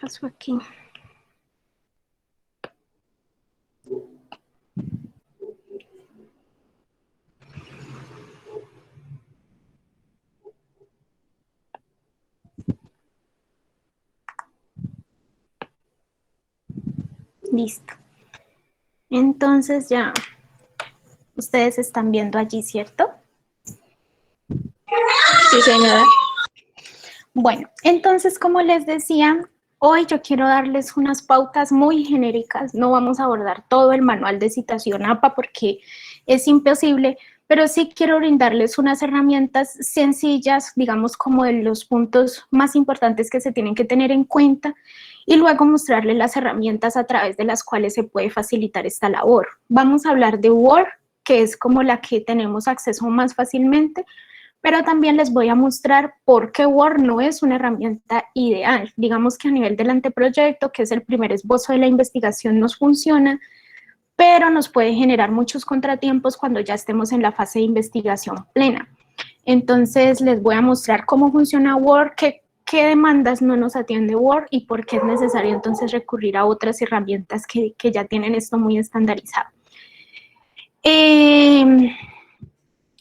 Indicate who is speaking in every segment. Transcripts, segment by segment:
Speaker 1: pasó aquí? Listo. Entonces ya ustedes están viendo allí, ¿cierto?
Speaker 2: Sí, señora.
Speaker 1: Bueno, entonces, como les decía, hoy yo quiero darles unas pautas muy genéricas. No vamos a abordar todo el manual de citación APA porque es imposible, pero sí quiero brindarles unas herramientas sencillas, digamos, como de los puntos más importantes que se tienen que tener en cuenta, y luego mostrarles las herramientas a través de las cuales se puede facilitar esta labor. Vamos a hablar de Word, que es como la que tenemos acceso más fácilmente, pero también les voy a mostrar por qué Word no es una herramienta ideal. Digamos que a nivel del anteproyecto, que es el primer esbozo de la investigación, nos funciona, pero nos puede generar muchos contratiempos cuando ya estemos en la fase de investigación plena. Entonces les voy a mostrar cómo funciona Word, qué demandas no nos atiende Word y por qué es necesario entonces recurrir a otras herramientas que ya tienen esto muy estandarizado.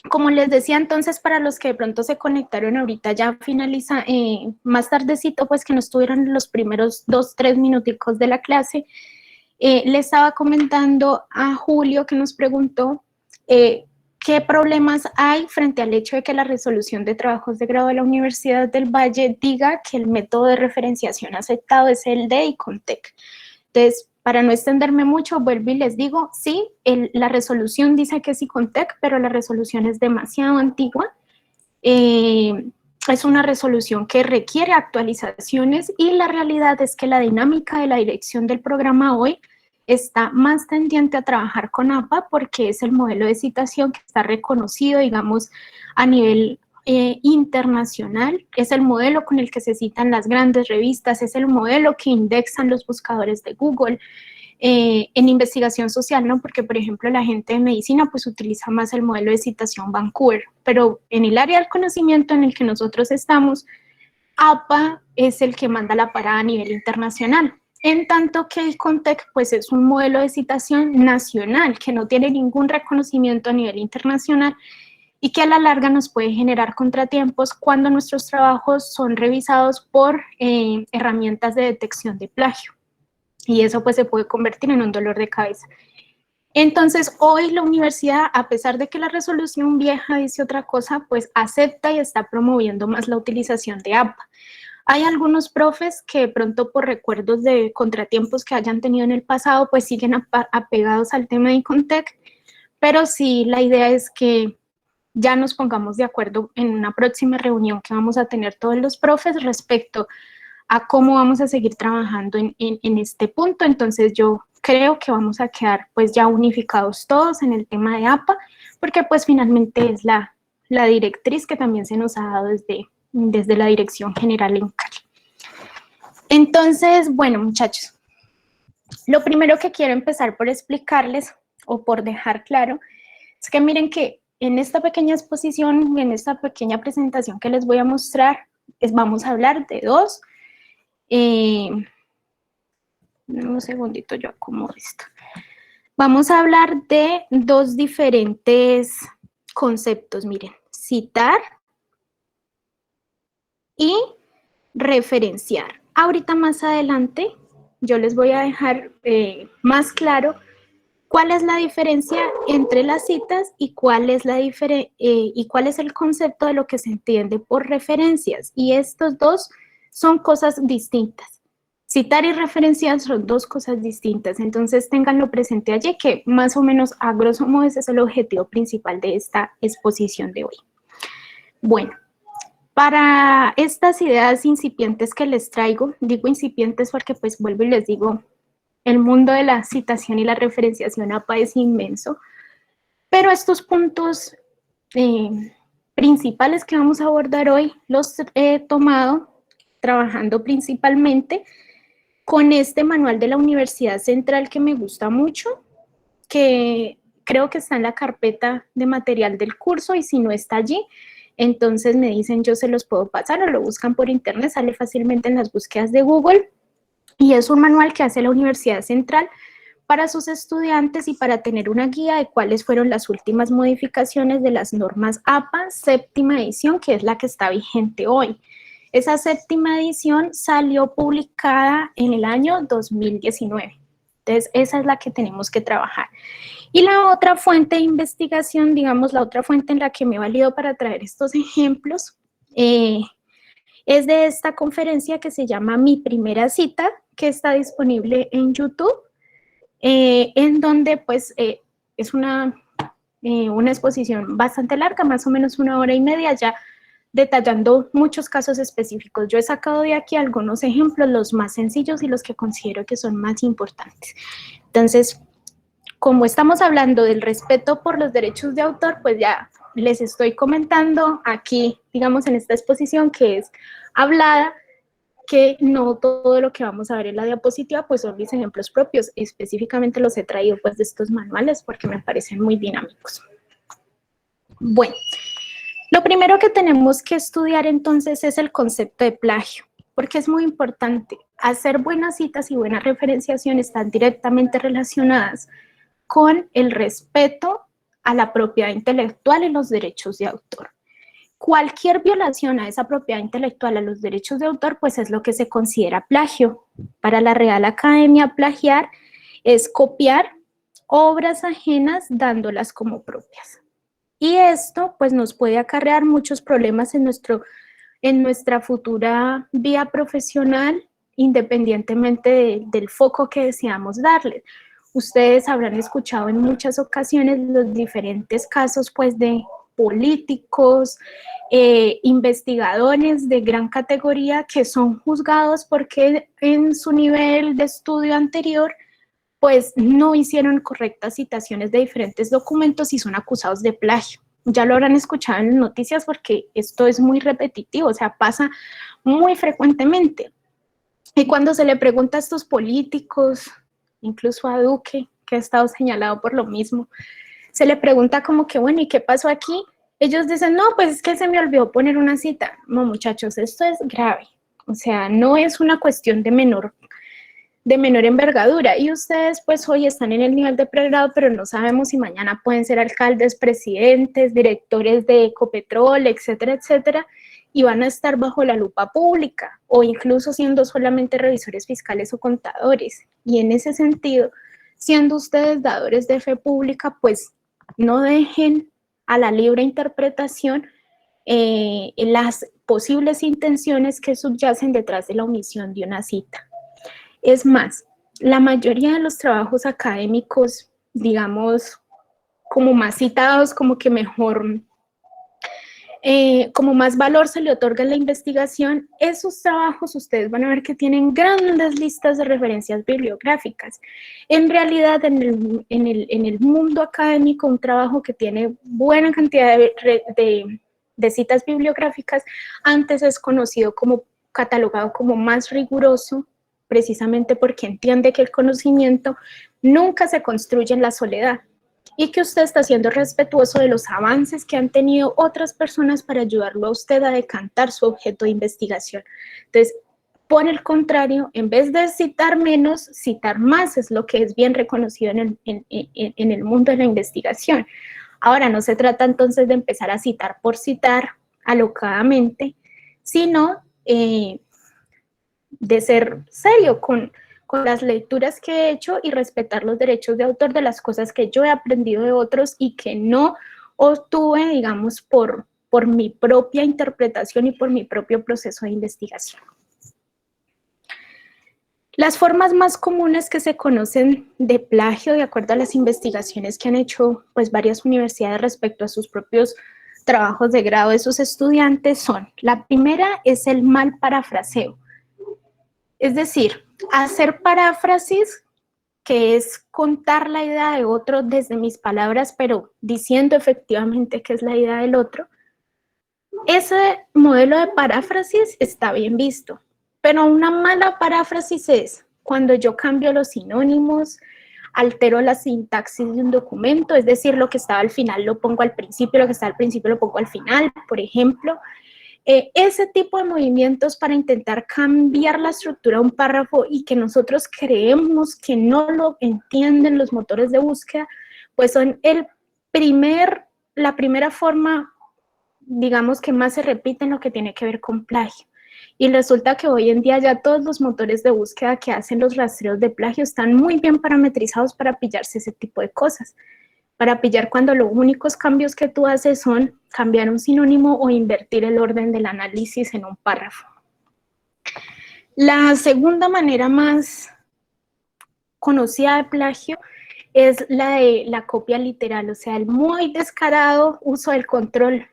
Speaker 1: Como les decía entonces, para los que de pronto se conectaron ahorita, ya finaliza, más tardecito, pues que no estuvieron los primeros 2-3 minuticos de la clase, le estaba comentando a Julio que nos preguntó qué problemas hay frente al hecho de que la resolución de trabajos de grado de la Universidad del Valle diga que el método de referenciación aceptado es el de ICONTEC. Entonces, para no extenderme mucho, vuelvo y les digo, sí, la resolución dice que es ICONTEC, pero la resolución es demasiado antigua. Es una resolución que requiere actualizaciones y la realidad es que la dinámica de la dirección del programa hoy está más tendiente a trabajar con APA porque es el modelo de citación que está reconocido, digamos, a nivel internacional, es el modelo con el que se citan las grandes revistas, es el modelo que indexan los buscadores de Google. En investigación social, ¿no? Porque, por ejemplo, la gente de medicina pues utiliza más el modelo de citación Vancouver, pero en el área del conocimiento en el que nosotros estamos, APA es el que manda la parada a nivel internacional. En tanto que el CONTEC pues es un modelo de citación nacional que no tiene ningún reconocimiento a nivel internacional y que a la larga nos puede generar contratiempos cuando nuestros trabajos son revisados por herramientas de detección de plagio. Y eso pues se puede convertir en un dolor de cabeza. Entonces, hoy la universidad, a pesar de que la resolución vieja dice otra cosa, pues acepta y está promoviendo más la utilización de APA. Hay algunos profes que de pronto por recuerdos de contratiempos que hayan tenido en el pasado, pues siguen apegados al tema de ICONTEC, pero sí la idea es que ya nos pongamos de acuerdo en una próxima reunión que vamos a tener todos los profes respecto a cómo vamos a seguir trabajando en este punto. Entonces yo creo que vamos a quedar pues ya unificados todos en el tema de APA, porque pues finalmente es la directriz que también se nos ha dado desde la Dirección General en Cali. Entonces, bueno, muchachos, lo primero que quiero empezar por explicarles o por dejar claro es que miren que en esta pequeña exposición, en esta pequeña presentación que les voy a mostrar, vamos a hablar de dos. Un segundito, yo acomodo esto. Vamos a hablar de dos diferentes conceptos, miren, citar y referenciar. Ahorita más adelante yo les voy a dejar más claro cuál es la diferencia entre las citas y cuál es el concepto de lo que se entiende por referencias. Y estos dos son cosas distintas. Citar y referenciar son dos cosas distintas, entonces ténganlo presente allí que más o menos a grosso modo ese es el objetivo principal de esta exposición de hoy. Bueno, para estas ideas incipientes que les traigo, digo incipientes porque pues vuelvo y les digo, el mundo de la citación y la referenciación APA es inmenso, pero estos puntos principales que vamos a abordar hoy los he tomado trabajando principalmente con este manual de la Universidad Central que me gusta mucho, que creo que está en la carpeta de material del curso y si no está allí, entonces me dicen yo se los puedo pasar o lo buscan por internet, sale fácilmente en las búsquedas de Google. y es un manual que hace la Universidad Central para sus estudiantes y para tener una guía de cuáles fueron las últimas modificaciones de las normas APA, séptima edición, que es la que está vigente hoy. Esa séptima edición salió publicada en el año 2019. Entonces, esa es la que tenemos que trabajar. Y la otra fuente de investigación, digamos, la otra fuente en la que me he valido para traer estos ejemplos, es de esta conferencia que se llama Mi Primera Cita, que está disponible en YouTube, en donde pues es una exposición bastante larga, más o menos 1 hora y media, ya detallando muchos casos específicos. Yo he sacado de aquí algunos ejemplos, los más sencillos y los que considero que son más importantes. Entonces, como estamos hablando del respeto por los derechos de autor, pues ya les estoy comentando aquí, digamos, en esta exposición que es hablada, que no todo lo que vamos a ver en la diapositiva pues son mis ejemplos propios, específicamente los he traído pues de estos manuales porque me parecen muy dinámicos. Bueno, lo primero que tenemos que estudiar entonces es el concepto de plagio, porque es muy importante. Hacer buenas citas y buena referenciación están directamente relacionadas con el respeto a la propiedad intelectual y los derechos de autor. Cualquier violación a esa propiedad intelectual, a los derechos de autor, pues es lo que se considera plagio. Para la Real Academia, plagiar es copiar obras ajenas dándolas como propias. Y esto pues nos puede acarrear muchos problemas en nuestra futura vida profesional, independientemente del foco que deseamos darle. Ustedes habrán escuchado en muchas ocasiones los diferentes casos pues de políticos, investigadores de gran categoría que son juzgados porque en su nivel de estudio anterior pues no hicieron correctas citaciones de diferentes documentos y son acusados de plagio. Ya lo habrán escuchado en las noticias porque esto es muy repetitivo, o sea, pasa muy frecuentemente. Y cuando se le pregunta a estos políticos, incluso a Duque, que ha estado señalado por lo mismo, se le pregunta como que, bueno, ¿y qué pasó aquí? Ellos dicen, no, pues es que se me olvidó poner una cita. No, muchachos, esto es grave. O sea, no es una cuestión de menor envergadura. Y ustedes pues hoy están en el nivel de pregrado, pero no sabemos si mañana pueden ser alcaldes, presidentes, directores de Ecopetrol, etcétera, etcétera, y van a estar bajo la lupa pública o incluso siendo solamente revisores fiscales o contadores. Y en ese sentido, siendo ustedes dadores de fe pública, pues no dejen a la libre interpretación las posibles intenciones que subyacen detrás de la omisión de una cita. Es más, la mayoría de los trabajos académicos, digamos, como más citados, como que mejor, como más valor se le otorga en la investigación, esos trabajos ustedes van a ver que tienen grandes listas de referencias bibliográficas. En realidad, en el mundo académico, un trabajo que tiene buena cantidad de citas bibliográficas, antes es conocido como, catalogado como más riguroso, precisamente porque entiende que el conocimiento nunca se construye en la soledad y que usted está siendo respetuoso de los avances que han tenido otras personas para ayudarlo a usted a decantar su objeto de investigación. Entonces, por el contrario, en vez de citar menos, citar más es lo que es bien reconocido en el mundo de la investigación. Ahora, no se trata entonces de empezar a citar por citar alocadamente, sino de ser serio con las lecturas que he hecho y respetar los derechos de autor de las cosas que yo he aprendido de otros y que no obtuve, digamos, por mi propia interpretación y por mi propio proceso de investigación. Las formas más comunes que se conocen de plagio, de acuerdo a las investigaciones que han hecho pues, varias universidades respecto a sus propios trabajos de grado de sus estudiantes son, la primera es el mal parafraseo. Es decir, hacer paráfrasis, que es contar la idea de otro desde mis palabras, pero diciendo efectivamente que es la idea del otro. Ese modelo de paráfrasis está bien visto, pero una mala paráfrasis es cuando yo cambio los sinónimos, altero la sintaxis de un documento, es decir, lo que estaba al final lo pongo al principio, lo que está al principio lo pongo al final, por ejemplo. ese tipo de movimientos para intentar cambiar la estructura de un párrafo y que nosotros creemos que no lo entienden los motores de búsqueda, pues son la primera forma, digamos, que más se repite en lo que tiene que ver con plagio. Y resulta que hoy en día ya todos los motores de búsqueda que hacen los rastreos de plagio están muy bien parametrizados para pillarse ese tipo de cosas. Para pillar cuando los únicos cambios que tú haces son cambiar un sinónimo o invertir el orden del análisis en un párrafo. La segunda manera más conocida de plagio es la de la copia literal, o sea, el muy descarado uso del control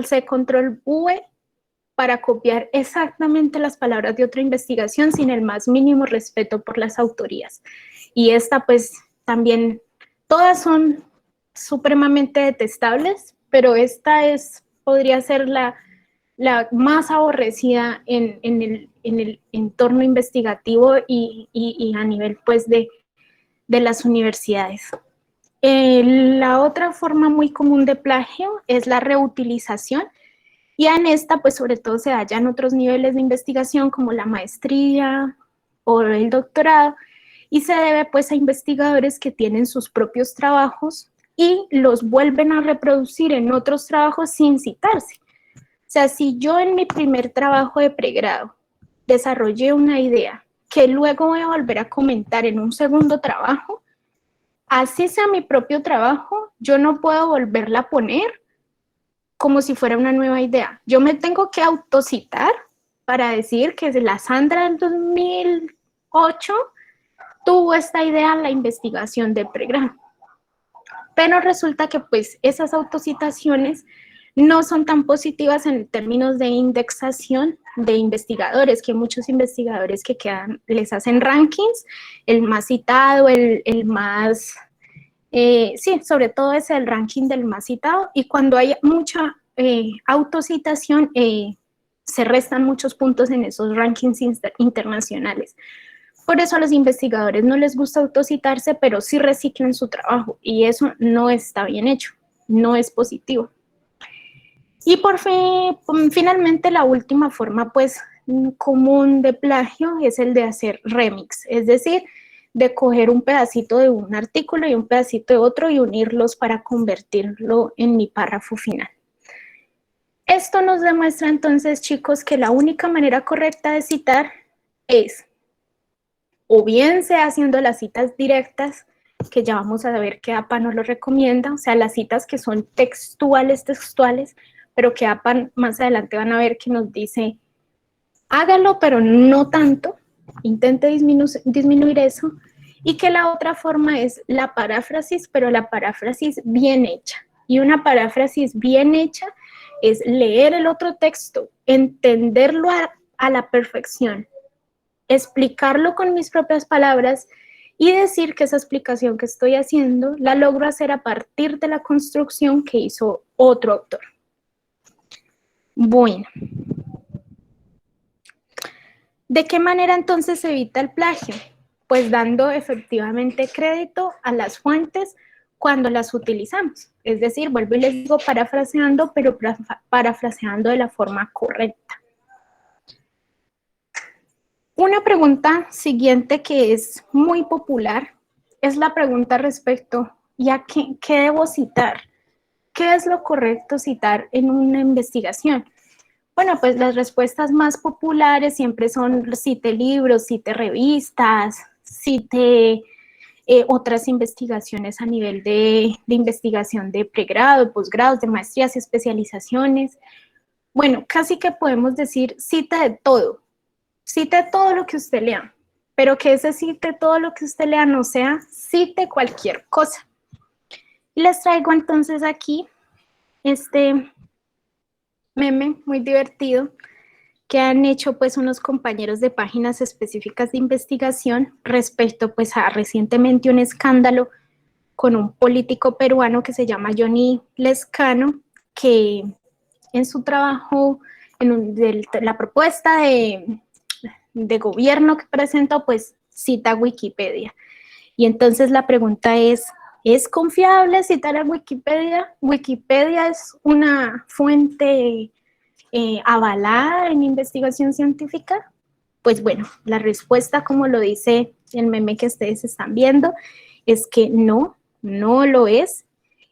Speaker 1: C, control V, para copiar exactamente las palabras de otra investigación sin el más mínimo respeto por las autorías. Y esta pues también, todas son supremamente detestables, pero esta podría ser la más aborrecida en el entorno investigativo y a nivel pues de las universidades. La otra forma muy común de plagio es la reutilización, y en esta pues sobre todo se hallan otros niveles de investigación como la maestría o el doctorado, y se debe pues a investigadores que tienen sus propios trabajos y los vuelven a reproducir en otros trabajos sin citarse. O sea, si yo en mi primer trabajo de pregrado desarrollé una idea que luego voy a volver a comentar en un segundo trabajo, así sea mi propio trabajo, yo no puedo volverla a poner como si fuera una nueva idea. Yo me tengo que autocitar para decir que la Sandra del 2008 tuvo esta idea en la investigación de pregrado. Pero resulta que pues esas autocitaciones no son tan positivas en términos de indexación de investigadores, que muchos investigadores que quedan, les hacen rankings, el más citado, el más, sí, sobre todo es el ranking del más citado, y cuando hay mucha autocitación, se restan muchos puntos en esos rankings internacionales. Por eso a los investigadores no les gusta autocitarse, pero sí reciclan su trabajo, y eso no está bien hecho, no es positivo. Y finalmente la última forma pues común de plagio es el de hacer remix, es decir, de coger un pedacito de un artículo y un pedacito de otro y unirlos para convertirlo en mi párrafo final. Esto nos demuestra entonces, chicos, que la única manera correcta de citar es o bien sea haciendo las citas directas, que ya vamos a ver que APA nos lo recomienda, o sea, las citas que son textuales, pero que APA más adelante van a ver que nos dice, hágalo, pero no tanto, intente disminuir eso, y que la otra forma es la paráfrasis, pero la paráfrasis bien hecha. Y una paráfrasis bien hecha es leer el otro texto, entenderlo a la perfección, explicarlo con mis propias palabras y decir que esa explicación que estoy haciendo la logro hacer a partir de la construcción que hizo otro autor. Bueno, ¿de qué manera entonces se evita el plagio? Pues dando efectivamente crédito a las fuentes cuando las utilizamos. Es decir, vuelvo y les digo parafraseando, pero parafraseando de la forma correcta. Una pregunta siguiente que es muy popular es la pregunta respecto a qué debo citar. ¿Qué es lo correcto citar en una investigación? Bueno, pues las respuestas más populares siempre son cite libros, cite revistas, cite otras investigaciones a nivel de investigación de pregrado, posgrados, de maestrías y especializaciones. Bueno, casi que podemos decir cita de todo. Cite todo lo que usted lea, pero que ese cite todo lo que usted lea no sea cite cualquier cosa. Y les traigo entonces aquí este meme muy divertido que han hecho pues unos compañeros de páginas específicas de investigación respecto pues a recientemente un escándalo con un político peruano que se llama Johnny Lescano, que en su trabajo, la propuesta de gobierno que presentó, pues cita Wikipedia. Y entonces la pregunta ¿es confiable citar a Wikipedia? Wikipedia es una fuente avalada en investigación científica? Pues bueno, la respuesta, como lo dice el meme que ustedes están viendo, es que no, no lo es,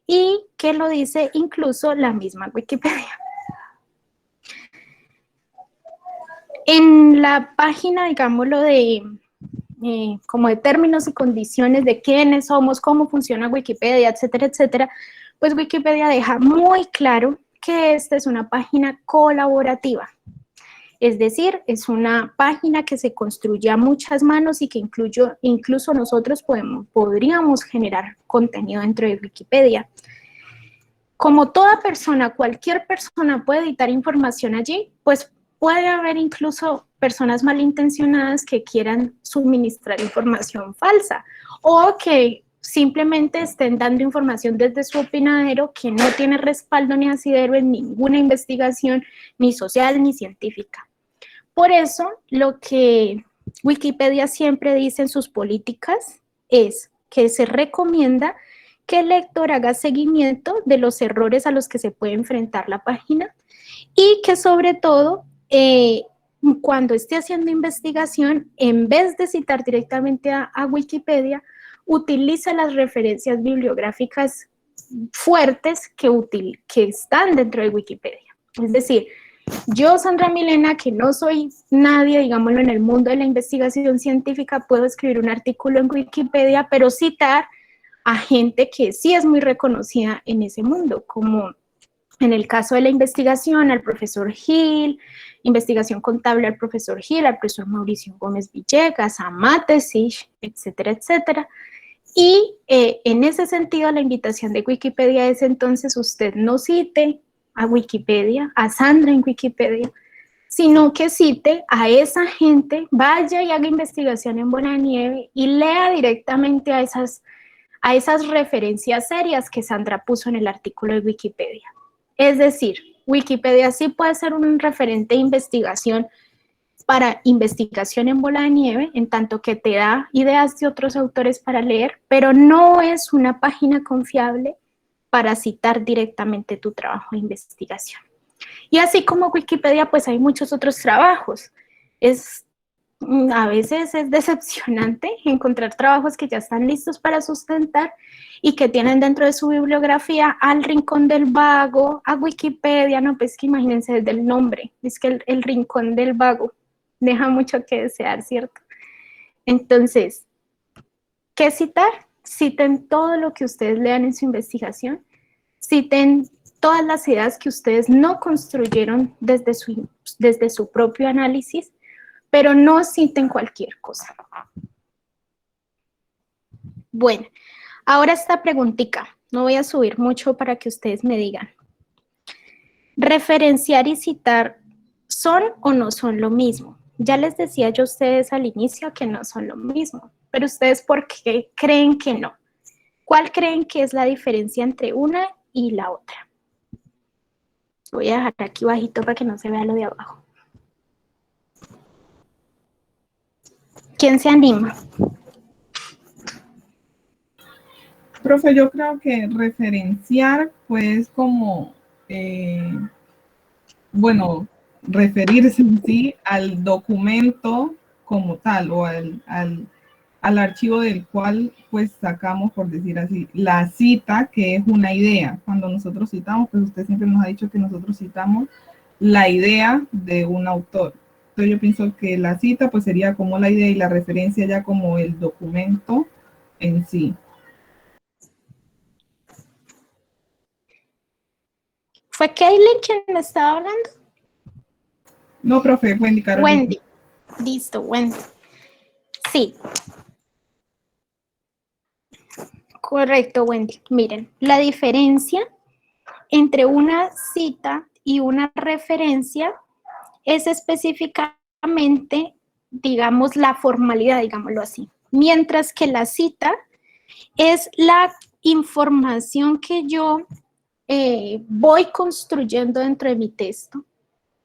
Speaker 1: y que lo dice incluso la misma Wikipedia. En la página, digámoslo, de como de términos y condiciones de quiénes somos, cómo funciona Wikipedia, etcétera, etcétera, pues Wikipedia deja muy claro que esta es una página colaborativa. Es decir, es una página que se construye a muchas manos y que incluso nosotros podríamos generar contenido dentro de Wikipedia. Como toda persona, cualquier persona puede editar información allí, pues puede haber incluso personas malintencionadas que quieran suministrar información falsa o que simplemente estén dando información desde su opinadero que no tiene respaldo ni asidero en ninguna investigación, ni social ni científica. Por eso, lo que Wikipedia siempre dice en sus políticas es que se recomienda que el lector haga seguimiento de los errores a los que se puede enfrentar la página y que sobre todo, cuando esté haciendo investigación, en vez de citar directamente a Wikipedia, utilice las referencias bibliográficas fuertes que están dentro de Wikipedia. Es decir, yo, Sandra Milena, que no soy nadie, digámoslo, en el mundo de la investigación científica, puedo escribir un artículo en Wikipedia, pero citar a gente que sí es muy reconocida en ese mundo, como en el caso de la investigación, al profesor Gil, investigación contable al profesor Gil, al profesor Mauricio Gómez Villegas, a Matesich, etcétera, etcétera. Y en ese sentido, la invitación de Wikipedia es entonces usted no cite a Wikipedia, a Sandra en Wikipedia, sino que cite a esa gente, vaya y haga investigación en Bola de Nieve y lea directamente a esas referencias serias que Sandra puso en el artículo de Wikipedia. Es decir, Wikipedia sí puede ser un referente de investigación para investigación en Bola de Nieve, en tanto que te da ideas de otros autores para leer, pero no es una página confiable para citar directamente tu trabajo de investigación. Y así como Wikipedia, pues hay muchos otros trabajos. A veces es decepcionante encontrar trabajos que ya están listos para sustentar y que tienen dentro de su bibliografía al Rincón del Vago, a Wikipedia, no, pues que imagínense desde el nombre, es que el Rincón del Vago deja mucho que desear, ¿cierto? Entonces, ¿qué citar? Citen todo lo que ustedes lean en su investigación, citen todas las ideas que ustedes no construyeron desde su propio análisis, pero no citen cualquier cosa. Bueno, ahora esta preguntita, no voy a subir mucho para que ustedes me digan. ¿Referenciar y citar son o no son lo mismo? Ya les decía yo a ustedes al inicio que no son lo mismo, pero ustedes ¿por qué creen que no? ¿Cuál creen que es la diferencia entre una y la otra? Voy a dejar aquí bajito para que no se vea lo de abajo. ¿Quién se anima?
Speaker 2: Profe, yo creo que referenciar, pues, como, bueno, referirse en sí al documento como tal o al archivo del cual, pues, sacamos, por decir así, la cita, que es una idea. Cuando nosotros citamos, pues usted siempre nos ha dicho que nosotros citamos la idea de un autor. Entonces yo pienso que la cita, pues, sería como la idea y la referencia ya como el documento en sí.
Speaker 1: ¿Fue Kaylin quien me estaba hablando?
Speaker 2: No, profe, Wendy Carolina.
Speaker 1: Wendy. Listo, Wendy. Sí. Correcto, Wendy. Miren, la diferencia entre una cita y una referencia es específicamente, digamos, la formalidad, digámoslo así. Mientras que la cita es la información que yo voy construyendo dentro de mi texto.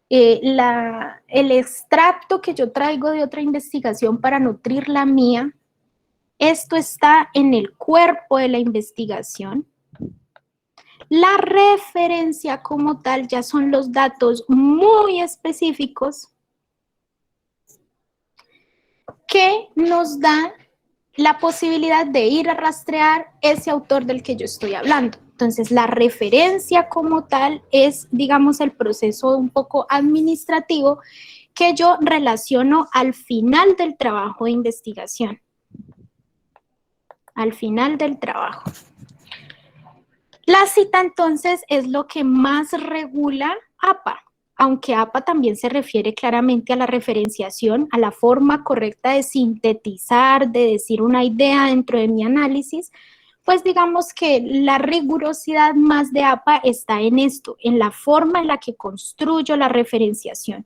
Speaker 1: El extracto que yo traigo de otra investigación para nutrir la mía, esto está en el cuerpo de la investigación. La referencia como tal ya son los datos muy específicos que nos dan la posibilidad de ir a rastrear ese autor del que yo estoy hablando. Entonces, la referencia como tal es, digamos, el proceso un poco administrativo que yo relaciono al final del trabajo de investigación. Al final del trabajo. La cita, entonces, es lo que más regula APA, aunque APA también se refiere claramente a la referenciación, a la forma correcta de sintetizar, de decir una idea dentro de mi análisis, pues digamos que la rigurosidad más de APA está en esto, en la forma en la que construyo la referenciación.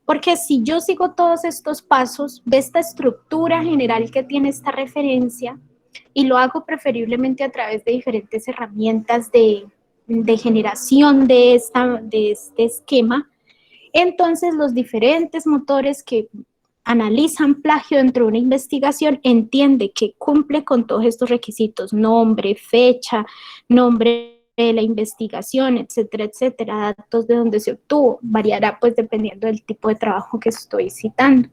Speaker 1: Porque si yo sigo todos estos pasos de esta estructura general que tiene esta referencia, y lo hago preferiblemente a través de diferentes herramientas de generación de este esquema, entonces los diferentes motores que analizan plagio dentro de una investigación entiende que cumple con todos estos requisitos, nombre, fecha, nombre de la investigación, etcétera, etcétera, datos de donde se obtuvo, variará pues dependiendo del tipo de trabajo que estoy citando.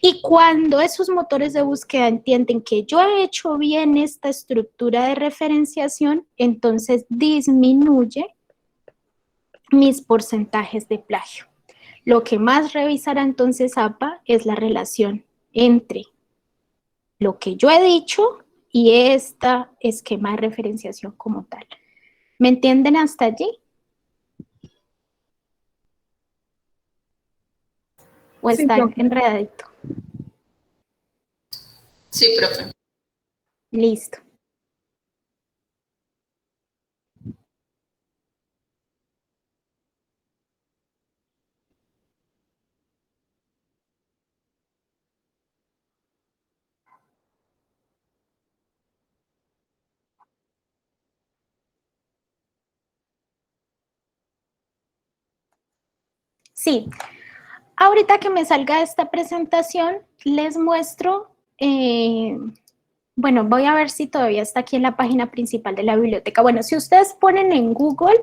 Speaker 1: Y cuando esos motores de búsqueda entienden que yo he hecho bien esta estructura de referenciación, entonces disminuye mis porcentajes de plagio. Lo que más revisará entonces APA es la relación entre lo que yo he dicho y este esquema de referenciación como tal. ¿Me entienden hasta allí? ¿O
Speaker 2: Sí,
Speaker 1: está
Speaker 2: profe.
Speaker 1: enredadito?
Speaker 3: Sí, profe.
Speaker 1: Listo. Sí. Ahorita que me salga esta presentación, les muestro, bueno, voy a ver si todavía está aquí en la página principal de la biblioteca. Bueno, si ustedes ponen en Google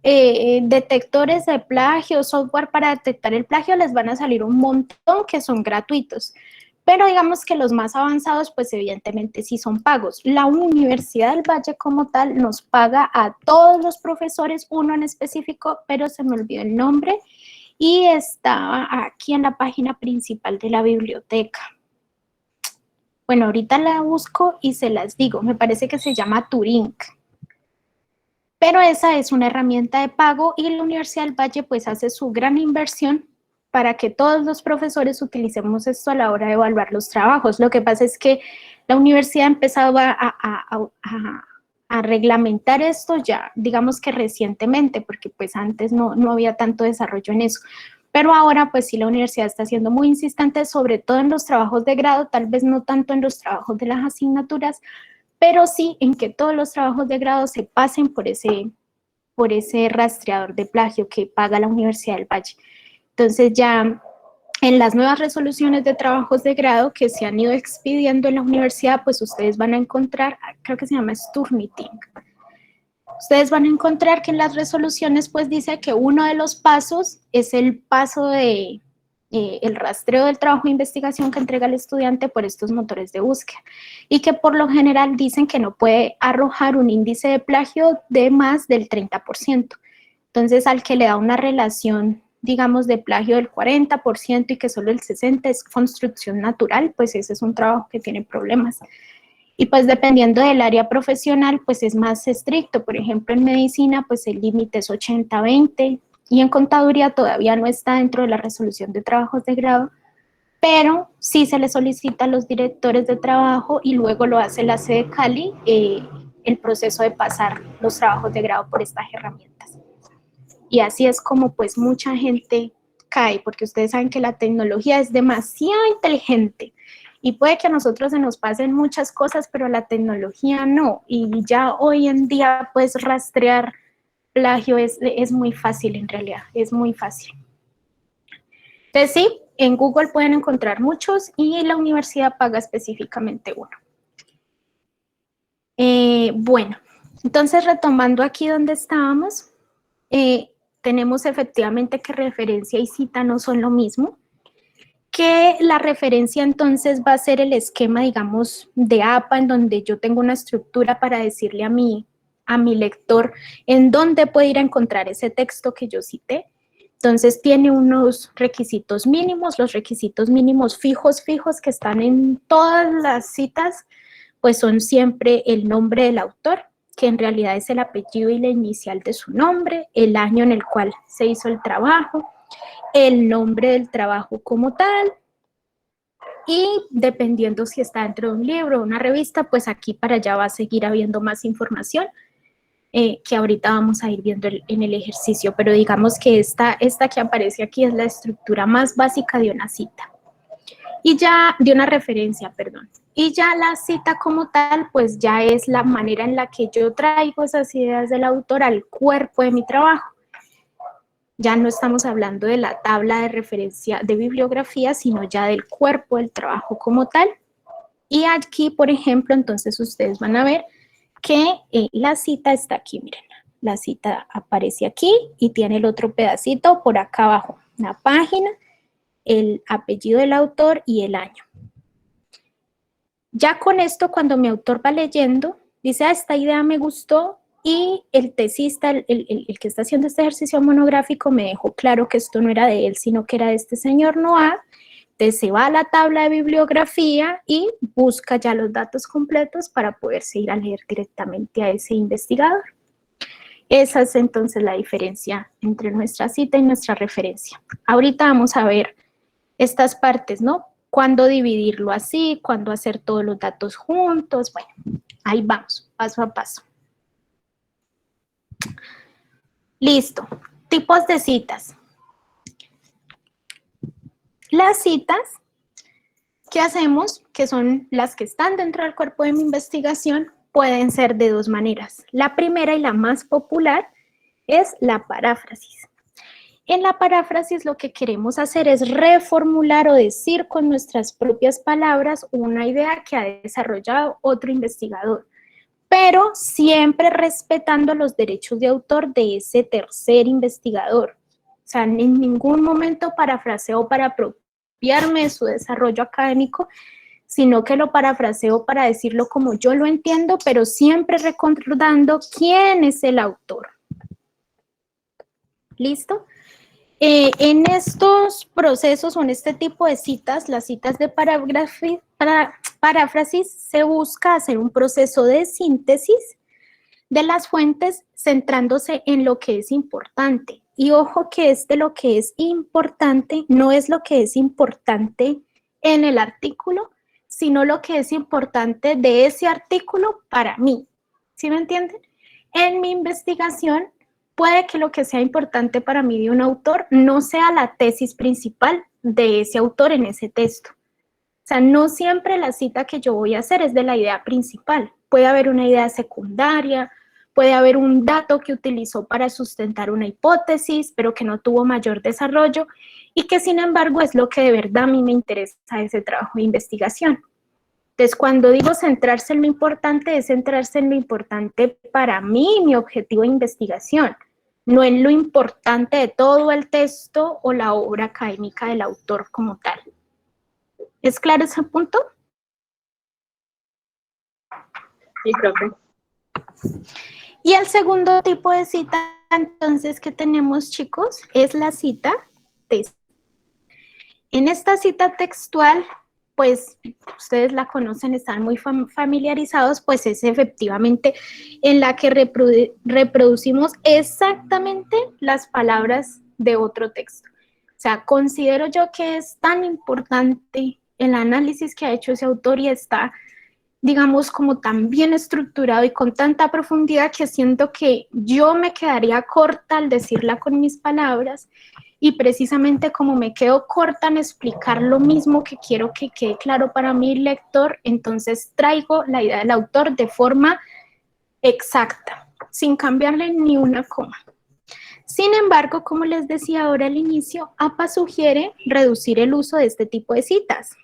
Speaker 1: detectores de plagio, software para detectar el plagio, les van a salir un montón que son gratuitos. Pero digamos que los más avanzados, pues evidentemente sí son pagos. La Universidad del Valle como tal nos paga a todos los profesores, uno en específico, pero se me olvidó el nombre, y estaba aquí en la página principal de la biblioteca. Bueno, ahorita la busco y se las digo. Me parece que se llama Turing. Pero esa es una herramienta de pago y la Universidad del Valle pues hace su gran inversión para que todos los profesores utilicemos esto a la hora de evaluar los trabajos. Lo que pasa es que la universidad ha empezado a reglamentar esto ya, digamos que recientemente, porque pues antes no había tanto desarrollo en eso. Pero ahora pues sí la universidad está siendo muy insistente, sobre todo en los trabajos de grado, tal vez no tanto en los trabajos de las asignaturas, pero sí en que todos los trabajos de grado se pasen por ese rastreador de plagio que paga la Universidad del Valle. Entonces ya en las nuevas resoluciones de trabajos de grado que se han ido expidiendo en la universidad, pues ustedes van a encontrar, creo que se llama Sturniting. Ustedes van a encontrar que en las resoluciones pues dice que uno de los pasos es el paso de el rastreo del trabajo de investigación que entrega el estudiante por estos motores de búsqueda y que por lo general dicen que no puede arrojar un índice de plagio de más del 30%. Entonces, al que le da una relación, digamos, de plagio del 40% y que solo el 60% es construcción natural, pues ese es un trabajo que tiene problemas. Y pues dependiendo del área profesional, pues es más estricto. Por ejemplo, en medicina, pues el límite es 80-20 y en contaduría todavía no está dentro de la resolución de trabajos de grado, pero sí se le solicita a los directores de trabajo y luego lo hace la sede Cali, el proceso de pasar los trabajos de grado por estas herramientas. Y así es como pues mucha gente cae, porque ustedes saben que la tecnología es demasiado inteligente y puede que a nosotros se nos pasen muchas cosas, pero la tecnología no. Y ya hoy en día pues rastrear plagio es muy fácil en realidad, es muy fácil. Entonces sí, en Google pueden encontrar muchos y la universidad paga específicamente uno. Bueno, Entonces, retomando aquí donde estábamos, tenemos efectivamente que referencia y cita no son lo mismo, que la referencia entonces va a ser el esquema, digamos, de APA, en donde yo tengo una estructura para decirle a mi lector en dónde puede ir a encontrar ese texto que yo cité. Entonces tiene unos requisitos mínimos, los requisitos mínimos fijos que están en todas las citas, pues son siempre el nombre del autor, que en realidad es el apellido y la inicial de su nombre, el año en el cual se hizo el trabajo, el nombre del trabajo como tal, y dependiendo si está dentro de un libro o una revista, pues aquí para allá va a seguir habiendo más información, que ahorita vamos a ir viendo en el ejercicio, pero digamos que esta que aparece aquí es la estructura más básica de una cita. Y ya, de una referencia, perdón. Y ya la cita como tal, pues ya es la manera en la que yo traigo esas ideas del autor al cuerpo de mi trabajo. Ya no estamos hablando de la tabla de referencia de bibliografía, sino ya del cuerpo del trabajo como tal. Y aquí, por ejemplo, entonces ustedes van a ver que la cita está aquí, miren. La cita aparece aquí y tiene el otro pedacito por acá abajo. La página, el apellido del autor y el año. Ya con esto, cuando mi autor va leyendo, dice, esta idea me gustó, y el tesista, el que está haciendo este ejercicio monográfico, me dejó claro que esto no era de él, sino que era de este señor Noah. Entonces se va a la tabla de bibliografía y busca ya los datos completos para poderse ir a leer directamente a ese investigador. Esa es entonces la diferencia entre nuestra cita y nuestra referencia. Ahorita vamos a ver estas partes, ¿no? Cuándo dividirlo así, cuándo hacer todos los datos juntos. Bueno, ahí vamos, paso a paso. Listo. Tipos de citas. Las citas que hacemos, que son las que están dentro del cuerpo de mi investigación, pueden ser de dos maneras. La primera y la más popular es la paráfrasis. En la paráfrasis lo que queremos hacer es reformular o decir con nuestras propias palabras una idea que ha desarrollado otro investigador, pero siempre respetando los derechos de autor de ese tercer investigador. O sea, en ningún momento parafraseo para apropiarme de su desarrollo académico, sino que lo parafraseo para decirlo como yo lo entiendo, pero siempre recordando quién es el autor. ¿Listo? En estos procesos o en este tipo de citas, las citas de paráfrasis, se busca hacer un proceso de síntesis de las fuentes centrándose en lo que es importante. Y ojo que lo que es importante no es lo que es importante en el artículo, sino lo que es importante de ese artículo para mí. ¿Sí me entienden? En mi investigación, puede que lo que sea importante para mí de un autor no sea la tesis principal de ese autor en ese texto. O sea, no siempre la cita que yo voy a hacer es de la idea principal. Puede haber una idea secundaria, puede haber un dato que utilizó para sustentar una hipótesis, pero que no tuvo mayor desarrollo y que sin embargo es lo que de verdad a mí me interesa ese trabajo de investigación. Entonces, cuando digo centrarse en lo importante, es centrarse en lo importante para mí, mi objetivo de investigación, no en lo importante de todo el texto o la obra académica del autor como tal. ¿Es claro ese punto?
Speaker 3: Sí, profe.
Speaker 1: Y el segundo tipo de cita, entonces, que tenemos, chicos, es la cita textual. En esta cita textual, pues, ustedes la conocen, están muy familiarizados, pues es efectivamente en la que reproducimos exactamente las palabras de otro texto. O sea, considero yo que es tan importante el análisis que ha hecho ese autor y está, digamos, como tan bien estructurado y con tanta profundidad que siento que yo me quedaría corta al decirla con mis palabras, y precisamente como me quedo corta en explicar lo mismo que quiero que quede claro para mi lector, entonces traigo la idea del autor de forma exacta, sin cambiarle ni una coma. Sin embargo, como les decía ahora al inicio, APA sugiere reducir el uso de este tipo de citas.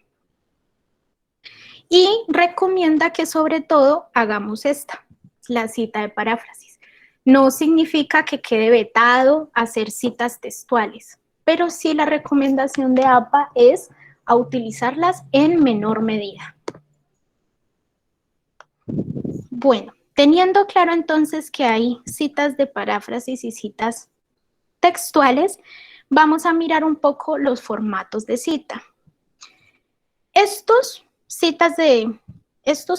Speaker 1: Y recomienda que sobre todo hagamos esta. la cita de paráfrasis. No significa que quede vetado hacer citas textuales, pero sí la recomendación de APA es a utilizarlas en menor medida. Bueno, teniendo claro entonces que hay citas de paráfrasis y citas textuales, vamos a mirar un poco los formatos de cita. Estos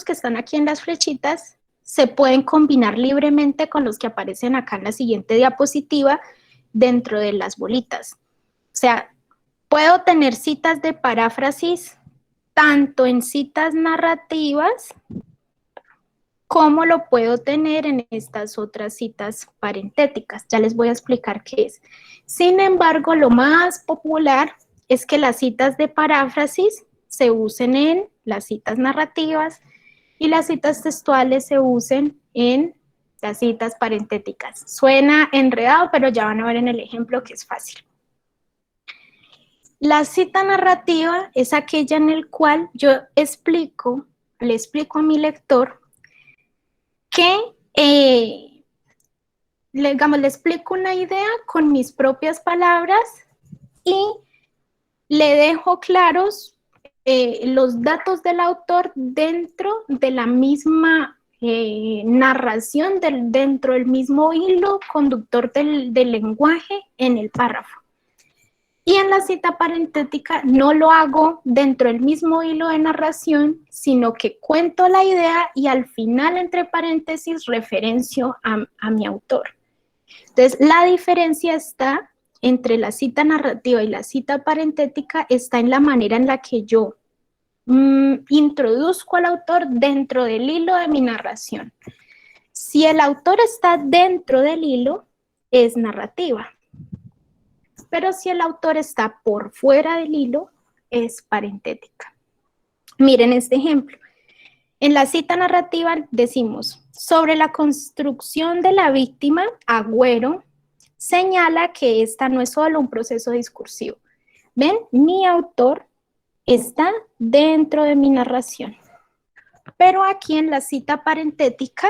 Speaker 1: que están aquí en las flechitas se pueden combinar libremente con los que aparecen acá en la siguiente diapositiva dentro de las bolitas. O sea, puedo tener citas de paráfrasis tanto en citas narrativas como lo puedo tener en estas otras citas parentéticas. Ya les voy a explicar qué es. Sin embargo, lo más popular es que las citas de paráfrasis se usen en las citas narrativas y las citas textuales se usen en las citas parentéticas. Suena enredado, pero ya van a ver en el ejemplo que es fácil. La cita narrativa es aquella en la cual yo le explico a mi lector que, le explico una idea con mis propias palabras y le dejo claros los datos del autor dentro de la misma narración, dentro del mismo hilo conductor del lenguaje en el párrafo. Y en la cita parentética no lo hago dentro del mismo hilo de narración, sino que cuento la idea y al final, entre paréntesis, referencio a mi autor. Entonces, la diferencia está entre la cita narrativa y la cita parentética, está en la manera en la que yo introduzco al autor dentro del hilo de mi narración. Si el autor está dentro del hilo, es narrativa. Pero si el autor está por fuera del hilo, es parentética. Miren este ejemplo. En la cita narrativa decimos, sobre la construcción de la víctima, Agüero señala que esta no es solo un proceso discursivo. ¿Ven? Mi autor está dentro de mi narración. Pero aquí en la cita parentética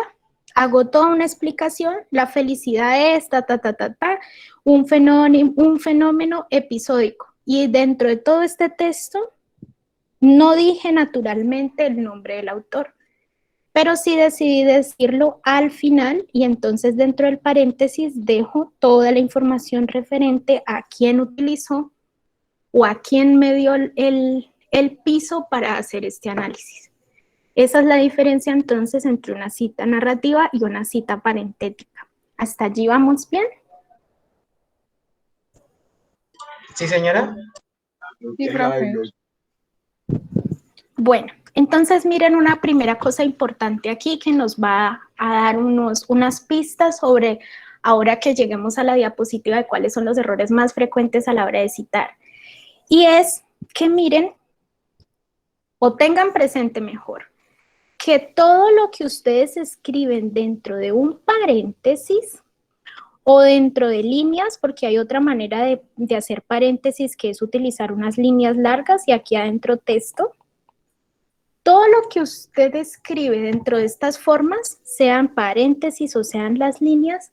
Speaker 1: hago toda una explicación, la felicidad es un fenómeno episódico. Y dentro de todo este texto, no dije naturalmente el nombre del autor, pero sí decidí decirlo al final y entonces dentro del paréntesis dejo toda la información referente a quién utilizó o a quién me dio el piso para hacer este análisis. Esa es la diferencia entonces entre una cita narrativa y una cita parentética. ¿Hasta allí vamos bien?
Speaker 4: Sí, señora.
Speaker 2: Sí, profe.
Speaker 1: Bueno, entonces miren una primera cosa importante aquí que nos va a dar unas pistas sobre, ahora que lleguemos a la diapositiva, de cuáles son los errores más frecuentes a la hora de citar. Y es que miren, o tengan presente mejor, que todo lo que ustedes escriben dentro de un paréntesis o dentro de líneas, porque hay otra manera de hacer paréntesis que es utilizar unas líneas largas y aquí adentro texto. Todo lo que usted escribe dentro de estas formas, sean paréntesis o sean las líneas,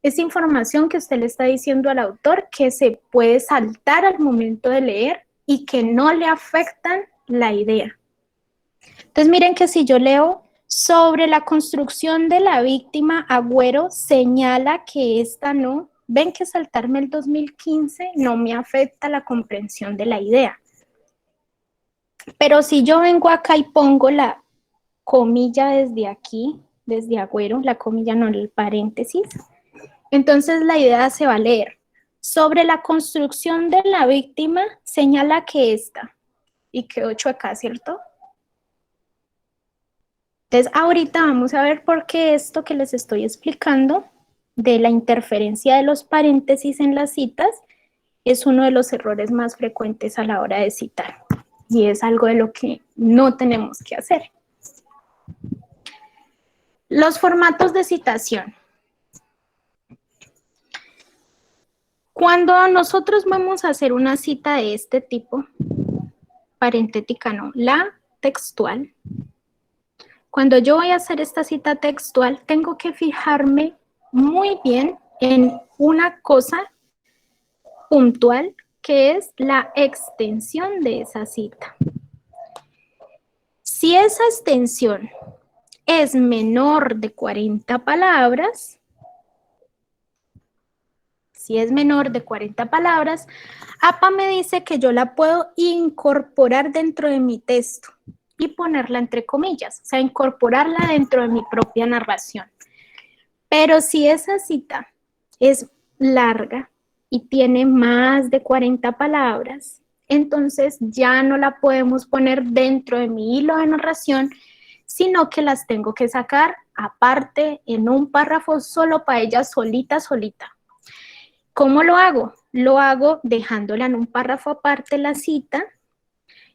Speaker 1: es información que usted le está diciendo al autor que se puede saltar al momento de leer y que no le afectan la idea. Entonces miren que si yo leo sobre la construcción de la víctima, Agüero señala que esta no, ven que saltarme el 2015 no me afecta la comprensión de la idea. Pero si yo vengo acá y pongo la comilla desde aquí, desde Agüero, la comilla no, el paréntesis, entonces la idea se va a leer. Sobre la construcción de la víctima, señala que esta, y quedó chueca, ¿cierto? Entonces ahorita vamos a ver por qué esto que les estoy explicando de la interferencia de los paréntesis en las citas es uno de los errores más frecuentes a la hora de citar. Y es algo de lo que no tenemos que hacer. Los formatos de citación. Cuando nosotros vamos a hacer una cita de este tipo, parentética no, la textual, Cuando yo voy a hacer esta cita textual, tengo que fijarme muy bien en una cosa puntual, que es la extensión de esa cita. Si esa extensión es menor de 40 palabras, APA me dice que yo la puedo incorporar dentro de mi texto y ponerla entre comillas, o sea, incorporarla dentro de mi propia narración. Pero si esa cita es larga y tiene más de 40 palabras, entonces ya no la podemos poner dentro de mi hilo de narración, sino que las tengo que sacar aparte en un párrafo solo para ella solita. ¿Cómo lo hago? Lo hago dejándola en un párrafo aparte la cita,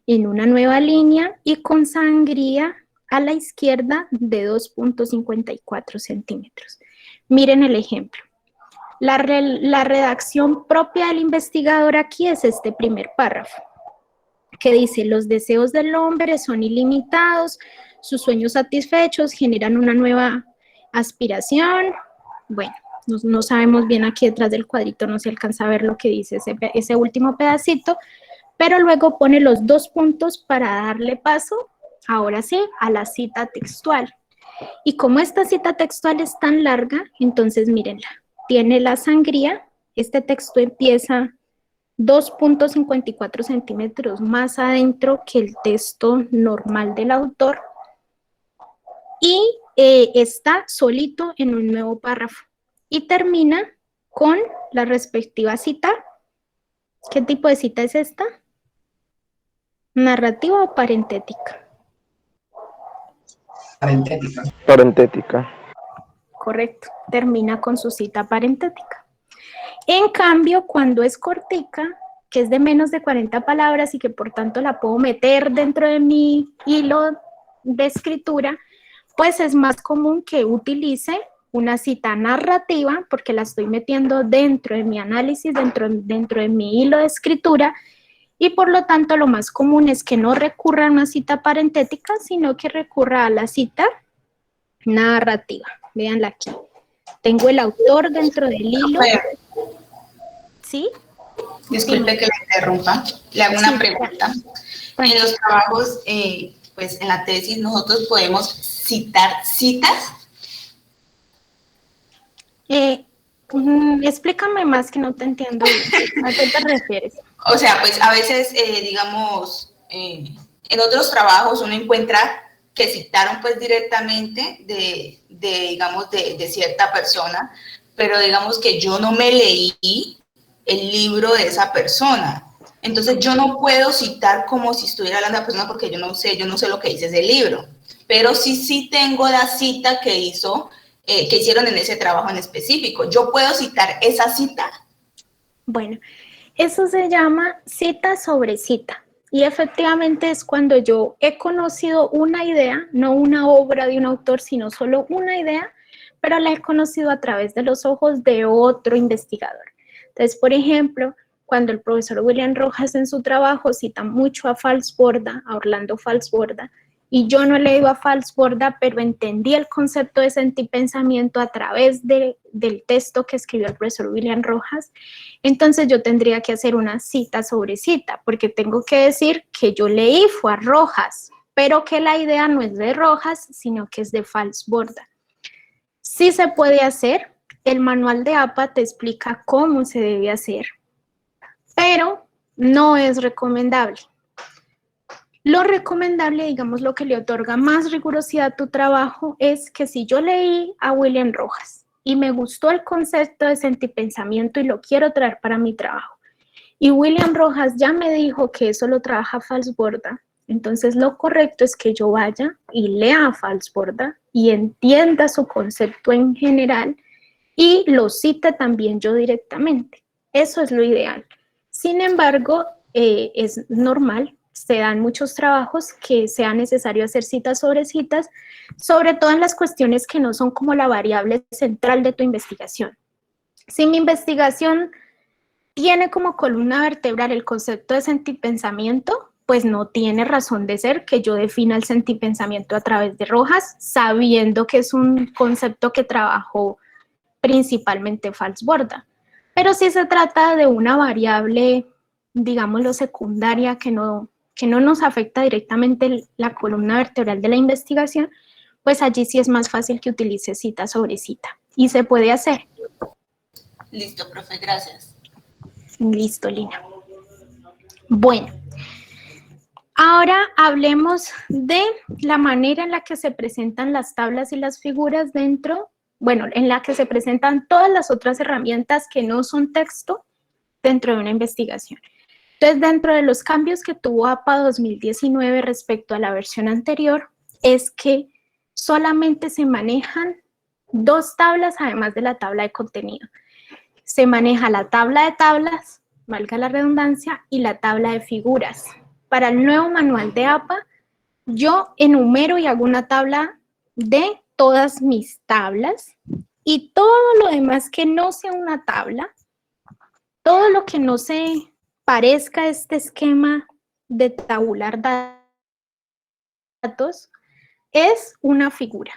Speaker 1: en una nueva línea y con sangría a la izquierda de 2.54 centímetros. Miren el ejemplo. La redacción propia del investigador aquí es este primer párrafo, que dice: los deseos del hombre son ilimitados, sus sueños satisfechos generan una nueva aspiración. Bueno, no sabemos bien, aquí detrás del cuadrito no se alcanza a ver lo que dice ese último pedacito, pero luego pone los 2 puntos para darle paso, ahora sí, a la cita textual. Y como esta cita textual es tan larga, entonces mírenla, tiene la sangría, este texto empieza 2.54 centímetros más adentro que el texto normal del autor y está solito en un nuevo párrafo y termina con la respectiva cita. ¿Qué tipo de cita es esta? ¿Narrativa o parentética?
Speaker 4: Parentética.
Speaker 5: Parentética.
Speaker 1: Correcto, termina con su cita parentética. En cambio, cuando es cortica, que es de menos de 40 palabras y que por tanto la puedo meter dentro de mi hilo de escritura, pues es más común que utilice una cita narrativa, porque la estoy metiendo dentro de mi análisis, dentro de mi hilo de escritura, y por lo tanto lo más común es que no recurra a una cita parentética, sino que recurra a la cita narrativa. Véanla aquí. Tengo el autor dentro del hilo. ¿Sí?
Speaker 6: Disculpe que la interrumpa, le hago una
Speaker 1: Sí,
Speaker 6: pregunta.
Speaker 1: bueno.
Speaker 6: En los trabajos, pues en la tesis, nosotros podemos citar citas.
Speaker 1: Explícame más, que no te entiendo bien. ¿A qué te refieres?
Speaker 6: O sea, pues a veces, digamos, en otros trabajos uno encuentra que citaron pues directamente digamos, de cierta persona, pero digamos que yo no me leí el libro de esa persona. Entonces yo no puedo citar como si estuviera hablando de la persona, porque yo no sé lo que dice ese libro, pero sí tengo la cita que hicieron en ese trabajo en específico. ¿Yo puedo citar esa cita?
Speaker 1: Bueno, eso se llama cita sobre cita. Y efectivamente es cuando yo he conocido una idea, no una obra de un autor, sino solo una idea, pero la he conocido a través de los ojos de otro investigador. Entonces, por ejemplo, cuando el profesor William Rojas en su trabajo cita mucho a Falsborda, a Orlando Falsborda, y yo no he leído a Falsborda, pero entendí el concepto de sentipensamiento a través del texto que escribió el profesor William Rojas, entonces yo tendría que hacer una cita sobre cita, porque tengo que decir que yo leí fue a Rojas, pero que la idea no es de Rojas, sino que es de Falsborda. Sí se puede hacer, el manual de APA te explica cómo se debe hacer, pero no es recomendable. Lo recomendable, digamos, lo que le otorga más rigurosidad a tu trabajo es que si yo leí a William Rojas y me gustó el concepto de sentipensamiento y lo quiero traer para mi trabajo, y William Rojas ya me dijo que eso lo trabaja Falsborda, entonces lo correcto es que yo vaya y lea a Falsborda y entienda su concepto en general y lo cite también yo directamente. Eso es lo ideal. Sin embargo, es normal, se dan muchos trabajos que sea necesario hacer citas, sobre todo en las cuestiones que no son como la variable central de tu investigación. Si mi investigación tiene como columna vertebral el concepto de sentipensamiento, pues no tiene razón de ser que yo defina el sentipensamiento a través de Rojas, sabiendo que es un concepto que trabajó principalmente Falsborda. Pero si se trata de una variable, digámoslo, secundaria que no nos afecta directamente la columna vertebral de la investigación, pues allí sí es más fácil que utilice cita sobre cita. Y se puede hacer.
Speaker 6: Listo, profe, gracias.
Speaker 1: Listo, Lina. Bueno, ahora hablemos de la manera en la que se presentan las tablas y las figuras dentro, bueno, en la que se presentan todas las otras herramientas que no son texto dentro de una investigación. Entonces, dentro de los cambios que tuvo APA 2019 respecto a la versión anterior, es que solamente se manejan 2 tablas además de la tabla de contenido. Se maneja la tabla de tablas, valga la redundancia, y la tabla de figuras. Para el nuevo manual de APA, yo enumero y hago una tabla de todas mis tablas y todo lo demás que no sea una tabla, todo lo que no se parezca a este esquema de tabular datos, es una figura.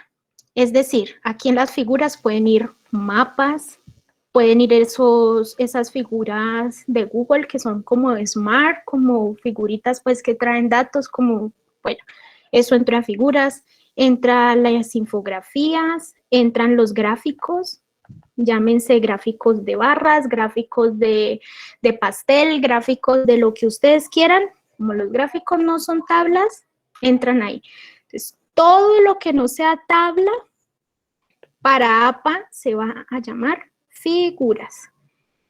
Speaker 1: Es decir, aquí en las figuras pueden ir mapas, pueden ir esas figuras de Google que son como Smart, como figuritas pues que traen datos, como, bueno, eso entra en figuras, entran las infografías, entran los gráficos, llámense gráficos de barras, gráficos de pastel, gráficos de lo que ustedes quieran. Como los gráficos no son tablas, entran ahí. Entonces, todo lo que no sea tabla, para APA se va a llamar figuras.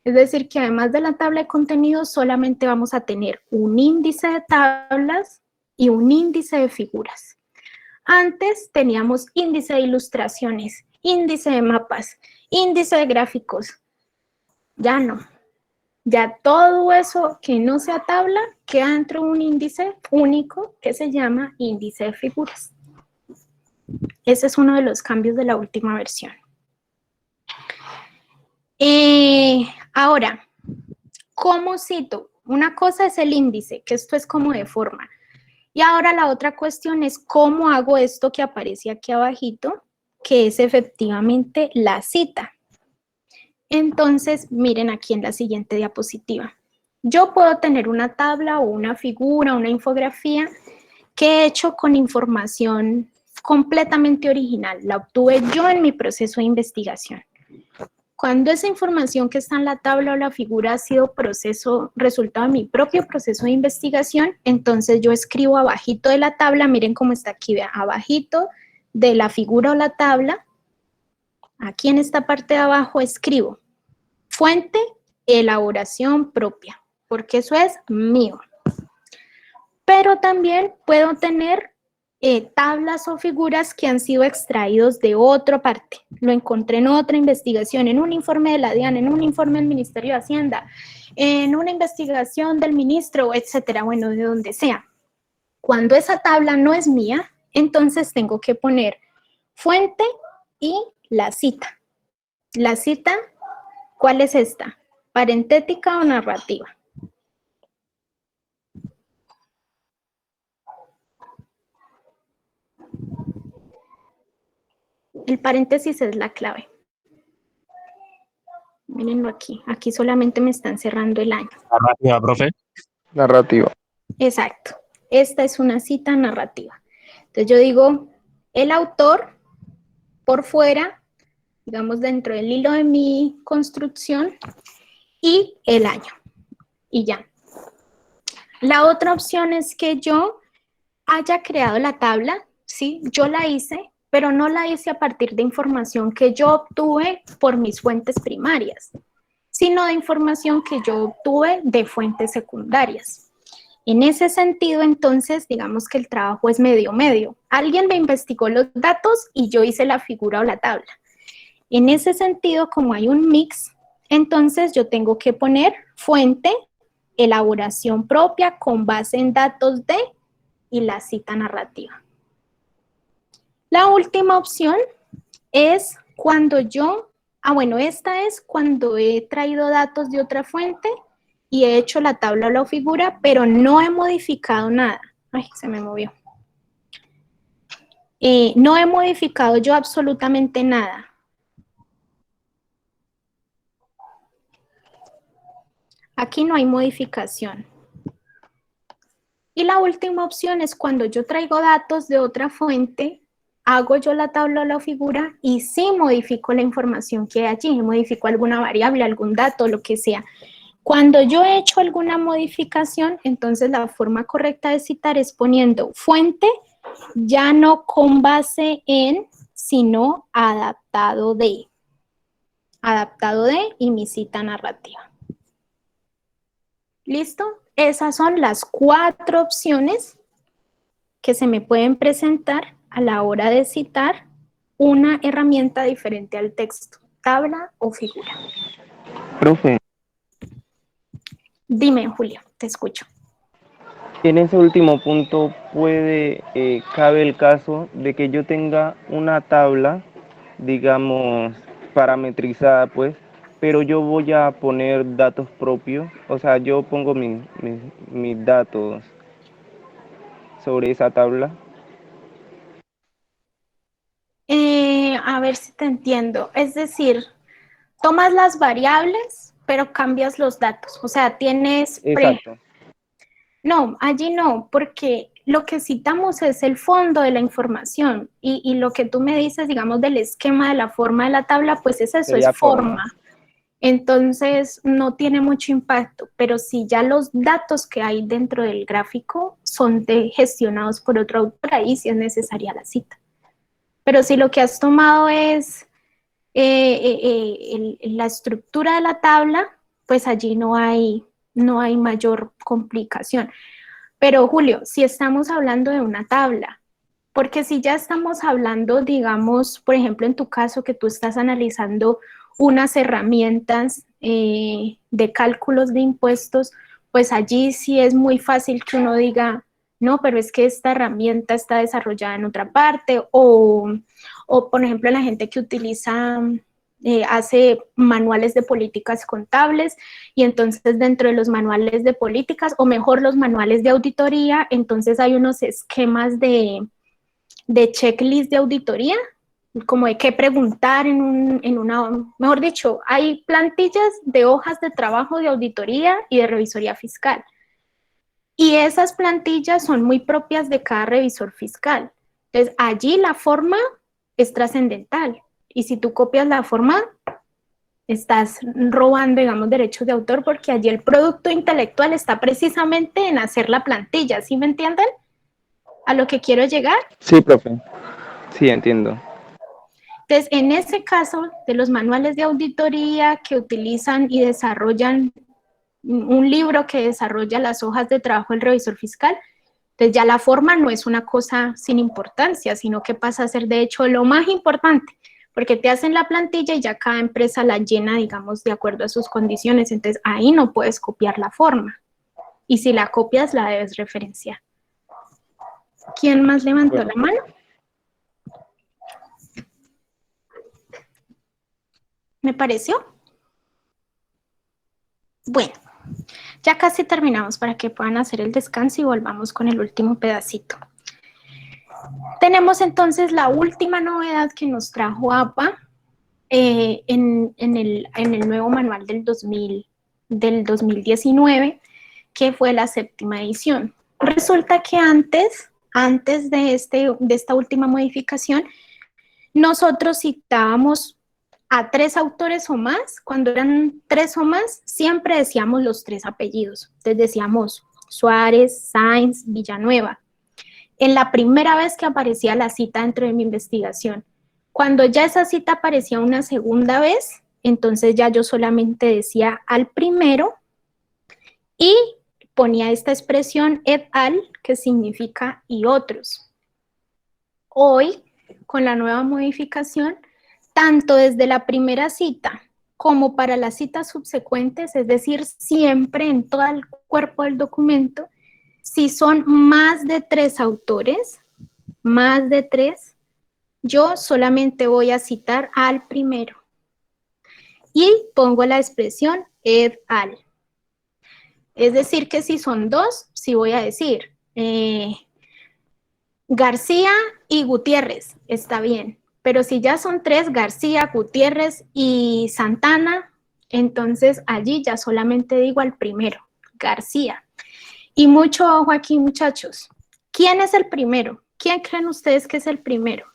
Speaker 1: Es decir, que además de la tabla de contenido, solamente vamos a tener un índice de tablas y un índice de figuras. Antes teníamos índice de ilustraciones, índice de mapas, índice de gráficos. Ya no. Ya todo eso que no sea tabla queda dentro de un índice único que se llama índice de figuras. Ese es uno de los cambios de la última versión. Ahora, ¿cómo cito? Una cosa es el índice, que esto es como de forma. Y ahora la otra cuestión es cómo hago esto que aparece aquí abajito, que es efectivamente la cita. Entonces, miren aquí en la siguiente diapositiva. Yo puedo tener una tabla o una figura, una infografía que he hecho con información completamente original. La obtuve yo en mi proceso de investigación. Cuando esa información que está en la tabla o la figura ha sido resultado de mi propio proceso de investigación, entonces yo escribo abajito de la tabla, miren cómo está aquí, vean, abajito de la figura o la tabla, aquí en esta parte de abajo escribo fuente, elaboración propia, porque eso es mío. Pero también puedo tener tablas o figuras que han sido extraídos de otra parte. Lo encontré en otra investigación, en un informe de la DIAN, en un informe del Ministerio de Hacienda, en una investigación del ministro, etcétera, bueno, de donde sea. Cuando esa tabla no es mía, entonces tengo que poner fuente y la cita. La cita, ¿cuál es esta? ¿Parentética o narrativa? El paréntesis es la clave. Mírenlo aquí. Aquí solamente me están cerrando el año.
Speaker 5: Narrativa, profe.
Speaker 7: Narrativa.
Speaker 1: Exacto. Esta es una cita narrativa. Entonces yo digo, el autor por fuera, digamos dentro del hilo de mi construcción, y el año. Y ya. La otra opción es que yo haya creado la tabla, ¿sí? Yo la hice, pero no la hice a partir de información que yo obtuve por mis fuentes primarias, sino de información que yo obtuve de fuentes secundarias. En ese sentido, entonces, digamos que el trabajo es medio-medio. Alguien me investigó los datos y yo hice la figura o la tabla. En ese sentido, como hay un mix, entonces yo tengo que poner fuente, elaboración propia con base en datos de y la cita narrativa. La última opción es cuando yo, bueno, esta es cuando he traído datos de otra fuente y he hecho la tabla o la figura, pero no he modificado nada. Ay, se me movió. No he modificado yo absolutamente nada. Aquí no hay modificación. Y la última opción es cuando yo traigo datos de otra fuente, hago yo la tabla o la figura y sí modifico la información que hay allí, modifico alguna variable, algún dato, lo que sea. Cuando yo he hecho alguna modificación, entonces la forma correcta de citar es poniendo fuente, ya no con base en, sino adaptado de y mi cita narrativa. ¿Listo? Esas son las 4 opciones que se me pueden presentar a la hora de citar una herramienta diferente al texto, tabla o figura.
Speaker 5: Profe,
Speaker 1: Dime, Julio, te escucho.
Speaker 5: en ese último punto cabe el caso de que yo tenga una tabla, digamos, parametrizada, pues, pero yo voy a poner datos propios, o sea, yo pongo mis datos sobre esa tabla.
Speaker 1: A ver si te entiendo. Es decir, tomas las variables, pero cambias los datos. O sea, tienes...
Speaker 5: Exacto.
Speaker 1: No, allí no, porque lo que citamos es el fondo de la información y lo que tú me dices, digamos, del esquema de la forma de la tabla, pues eso
Speaker 5: Sería
Speaker 1: es forma. Entonces, no tiene mucho impacto, pero si ya los datos que hay dentro del gráfico son gestionados por otro autor, ahí sí es necesaria la cita. Pero si lo que has tomado es la estructura de la tabla, pues allí no hay mayor complicación. Pero Julio, si estamos hablando de una tabla, porque si ya estamos hablando, digamos, por ejemplo, en tu caso que tú estás analizando unas herramientas de cálculos de impuestos, pues allí sí es muy fácil que uno diga, no, pero es que esta herramienta está desarrollada en otra parte, o por ejemplo, la gente que utiliza, hace manuales de políticas contables, y entonces dentro de los manuales de políticas, o mejor los manuales de auditoría, entonces hay unos esquemas de checklist de auditoría, como de qué preguntar mejor dicho, hay plantillas de hojas de trabajo de auditoría y de revisoría fiscal. Y esas plantillas son muy propias de cada revisor fiscal. Entonces, allí la forma es trascendental. Y si tú copias la forma, estás robando, digamos, derechos de autor, porque allí el producto intelectual está precisamente en hacer la plantilla. ¿Sí me entienden? A lo que quiero llegar.
Speaker 5: Sí, profe. Sí, entiendo.
Speaker 1: Entonces, en ese caso de los manuales de auditoría que utilizan y desarrollan un libro que desarrolla las hojas de trabajo del revisor fiscal, entonces ya la forma no es una cosa sin importancia, sino que pasa a ser de hecho lo más importante, porque te hacen la plantilla y ya cada empresa la llena, digamos, de acuerdo a sus condiciones, entonces ahí no puedes copiar la forma, y si la copias la debes referenciar. ¿Quién más levantó la mano? ¿Me pareció? Bueno, ya casi terminamos para que puedan hacer el descanso y volvamos con el último pedacito. Tenemos entonces la última novedad que nos trajo APA en el nuevo manual del 2019, que fue la 7ª edición. Resulta que antes de esta última modificación, nosotros citábamos a 3 autores o más. Cuando eran 3 o más, siempre decíamos los 3 apellidos. Entonces decíamos Suárez, Sáenz, Villanueva. En la primera vez que aparecía la cita dentro de mi investigación. Cuando ya esa cita aparecía una segunda vez, entonces ya yo solamente decía al primero y ponía esta expresión et al, que significa y otros. Hoy, con la nueva modificación, tanto desde la primera cita como para las citas subsecuentes, es decir, siempre en todo el cuerpo del documento, si son más de 3 autores, más de 3, yo solamente voy a citar al primero y pongo la expresión et al. Es decir, que si son dos, sí voy a decir García y Gutiérrez, está bien. Pero si ya son tres, García, Gutiérrez y Santana, entonces allí ya solamente digo al primero, García. Y mucho ojo aquí, muchachos. ¿Quién es el primero? ¿Quién creen ustedes que es el primero?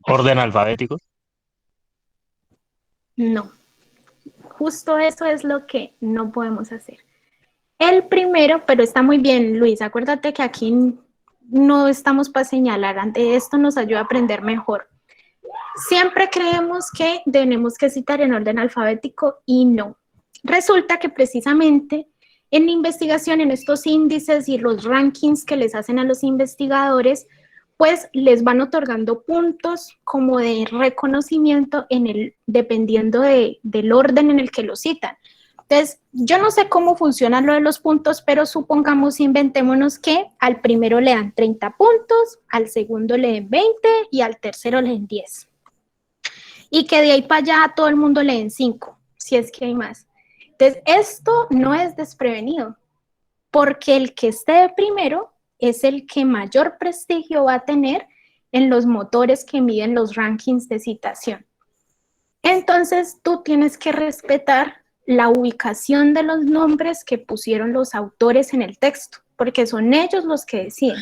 Speaker 7: Orden alfabético.
Speaker 1: No. Justo eso es lo que no podemos hacer. El primero, pero está muy bien, Luis, acuérdate que aquí no estamos para señalar, ante esto nos ayuda a aprender mejor. Siempre creemos que tenemos que citar en orden alfabético y no. Resulta que precisamente en investigación, en estos índices y los rankings que les hacen a los investigadores, pues les van otorgando puntos como de reconocimiento dependiendo del orden en el que lo citan. Entonces, yo no sé cómo funciona lo de los puntos, pero supongamos, inventémonos que al primero le dan 30 puntos, al segundo le den 20 y al tercero le den 10. Y que de ahí para allá a todo el mundo le den 5, si es que hay más. Entonces, esto no es desprevenido, porque el que esté de primero es el que mayor prestigio va a tener en los motores que miden los rankings de citación. Entonces, tú tienes que respetar la ubicación de los nombres que pusieron los autores en el texto, porque son ellos los que deciden.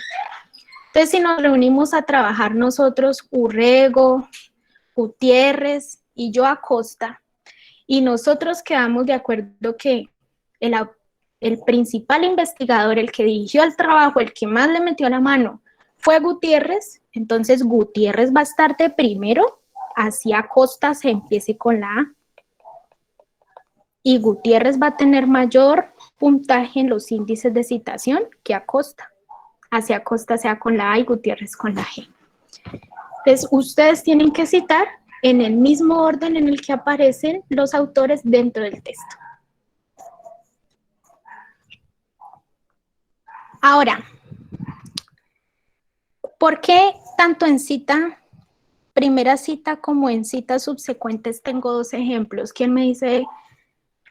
Speaker 1: Entonces, si nos reunimos a trabajar nosotros, Urrego, Gutiérrez y yo Acosta, y nosotros quedamos de acuerdo que el principal investigador, el que dirigió el trabajo, el que más le metió la mano, fue Gutiérrez, entonces Gutiérrez va a estar de primero, así Acosta se empiece con la A. Y Gutiérrez va a tener mayor puntaje en los índices de citación que Acosta. Así Acosta sea con la A y Gutiérrez con la G. Entonces, ustedes tienen que citar en el mismo orden en el que aparecen los autores dentro del texto. Ahora, ¿por qué tanto en primera cita como en citas subsecuentes tengo dos ejemplos? ¿Quién me dice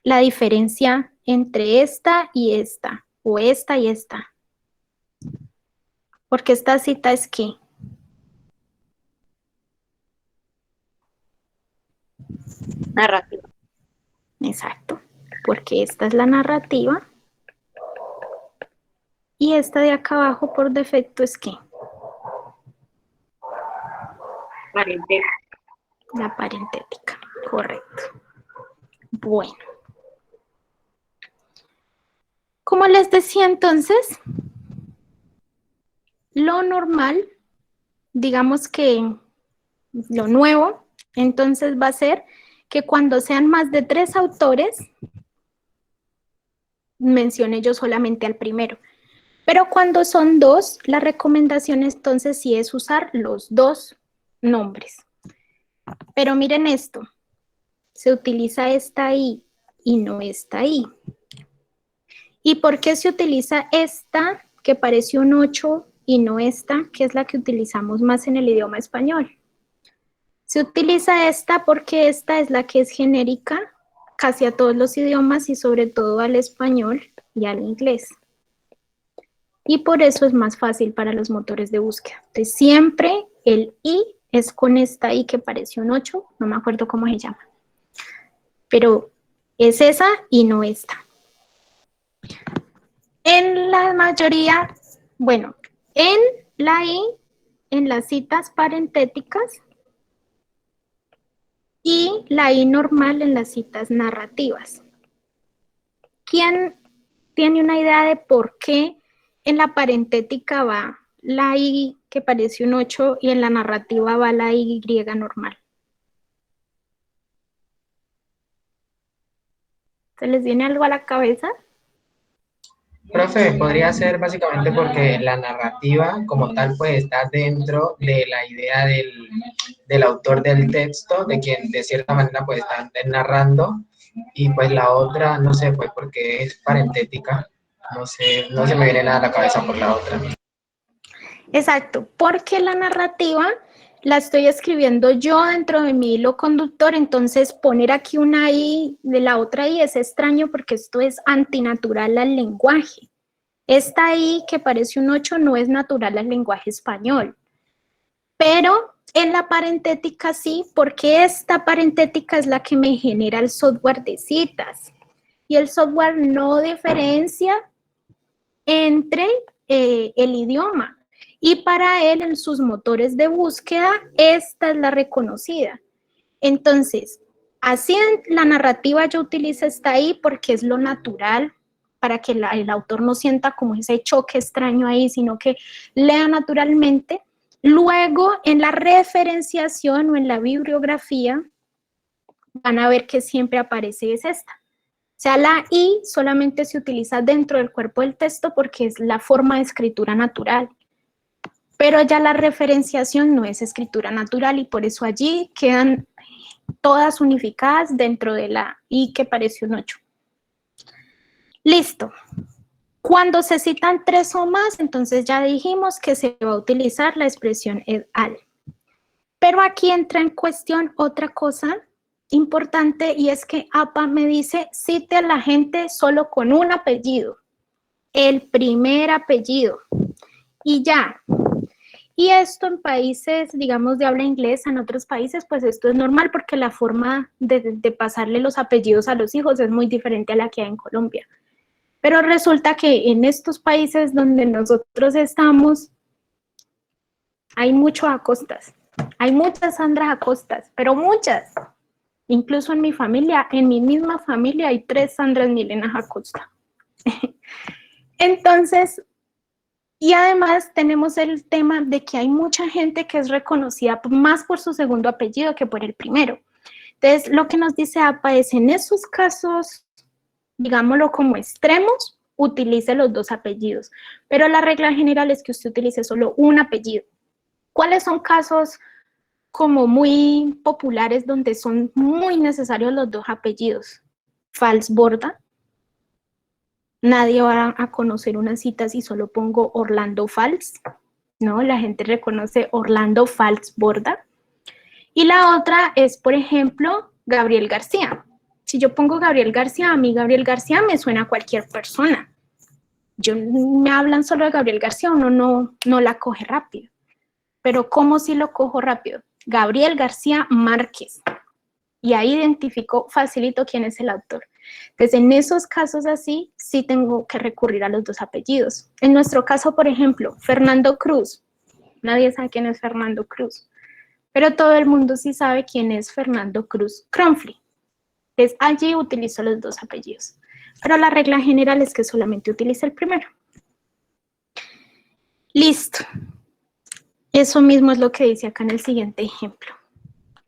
Speaker 1: la diferencia entre esta y esta? O esta y esta. Porque esta cita es ¿qué?
Speaker 3: Narrativa.
Speaker 1: Exacto. Porque esta es la narrativa. Y esta de acá abajo por defecto es ¿qué?
Speaker 3: Parentética.
Speaker 1: La parentética, correcto. Bueno. Como les decía entonces, lo normal, digamos que lo nuevo, entonces va a ser que cuando sean más de 3 autores, mencione yo solamente al primero. Pero cuando son 2, la recomendación entonces sí es usar los 2 nombres. Pero miren esto, se utiliza esta I y no esta I. ¿Y por qué se utiliza esta, que parece un 8, y no esta, que es la que utilizamos más en el idioma español? Se utiliza esta porque esta es la que es genérica casi a todos los idiomas y sobre todo al español y al inglés. Y por eso es más fácil para los motores de búsqueda. Entonces siempre el I es con esta I que parece un 8, no me acuerdo cómo se llama. Pero es esa y no esta. En la mayoría, bueno, en la I, en las citas parentéticas y la I normal en las citas narrativas. ¿Quién tiene una idea de por qué en la parentética va la I que parece un 8 y en la narrativa va la Y normal? ¿Se les viene algo a la cabeza?
Speaker 4: Profe, podría ser básicamente porque la narrativa como tal pues está dentro de la idea del autor del texto, de quien de cierta manera pues está narrando, y pues la otra, no sé, pues porque es parentética, no sé, no se me viene nada a la cabeza por la otra.
Speaker 1: Exacto, porque la narrativa la estoy escribiendo yo dentro de mi hilo conductor, entonces poner aquí una I de la otra I es extraño porque esto es antinatural al lenguaje. Esta I que parece un 8 no es natural al lenguaje español, pero en la parentética sí, porque esta parentética es la que me genera el software de citas. Y el software no diferencia entre el idioma. Y para él, en sus motores de búsqueda, esta es la reconocida. Entonces, así en la narrativa yo utilizo esta I porque es lo natural, para que el autor no sienta como ese choque extraño ahí, sino que lea naturalmente. Luego, en la referenciación o en la bibliografía, van a ver que siempre aparece es esta. O sea, la I solamente se utiliza dentro del cuerpo del texto porque es la forma de escritura natural. Pero ya la referenciación no es escritura natural y por eso allí quedan todas unificadas dentro de la I que parece un 8. Listo. Cuando se citan 3 o más, entonces ya dijimos que se va a utilizar la expresión et al. Pero aquí entra en cuestión otra cosa importante y es que APA me dice cite a la gente solo con un apellido, el primer apellido y ya. Y esto en países, digamos, de habla inglesa, en otros países, pues esto es normal porque la forma de pasarle los apellidos a los hijos es muy diferente a la que hay en Colombia. Pero resulta que en estos países donde nosotros estamos, hay mucho Acostas. Hay muchas Sandras Acostas, pero muchas. Incluso en mi familia, en mi misma familia, hay 3 Sandras Milenas Acosta. Entonces, y además tenemos el tema de que hay mucha gente que es reconocida más por su segundo apellido que por el primero. Entonces, lo que nos dice APA es, en esos casos, digámoslo como extremos, utilice los 2 apellidos. Pero la regla general es que usted utilice solo un apellido. ¿Cuáles son casos como muy populares donde son muy necesarios los 2 apellidos? Falsborda. Nadie va a conocer una cita si solo pongo Orlando Fals, ¿no? La gente reconoce Orlando Falsborda. Y la otra es, por ejemplo, Gabriel García. Si yo pongo Gabriel García, a mí Gabriel García me suena a cualquier persona. Me hablan solo de Gabriel García, uno no la coge rápido. Pero ¿cómo si lo cojo rápido? Gabriel García Márquez. Y ahí identifico, facilito quién es el autor. Entonces, en esos casos así, sí tengo que recurrir a los 2 apellidos. En nuestro caso, por ejemplo, Fernando Cruz. Nadie sabe quién es Fernando Cruz. Pero todo el mundo sí sabe quién es Fernando Cruz Cronfli. Entonces, allí utilizo los 2 apellidos. Pero la regla general es que solamente utilice el primero. Listo. Eso mismo es lo que dice acá en el siguiente ejemplo.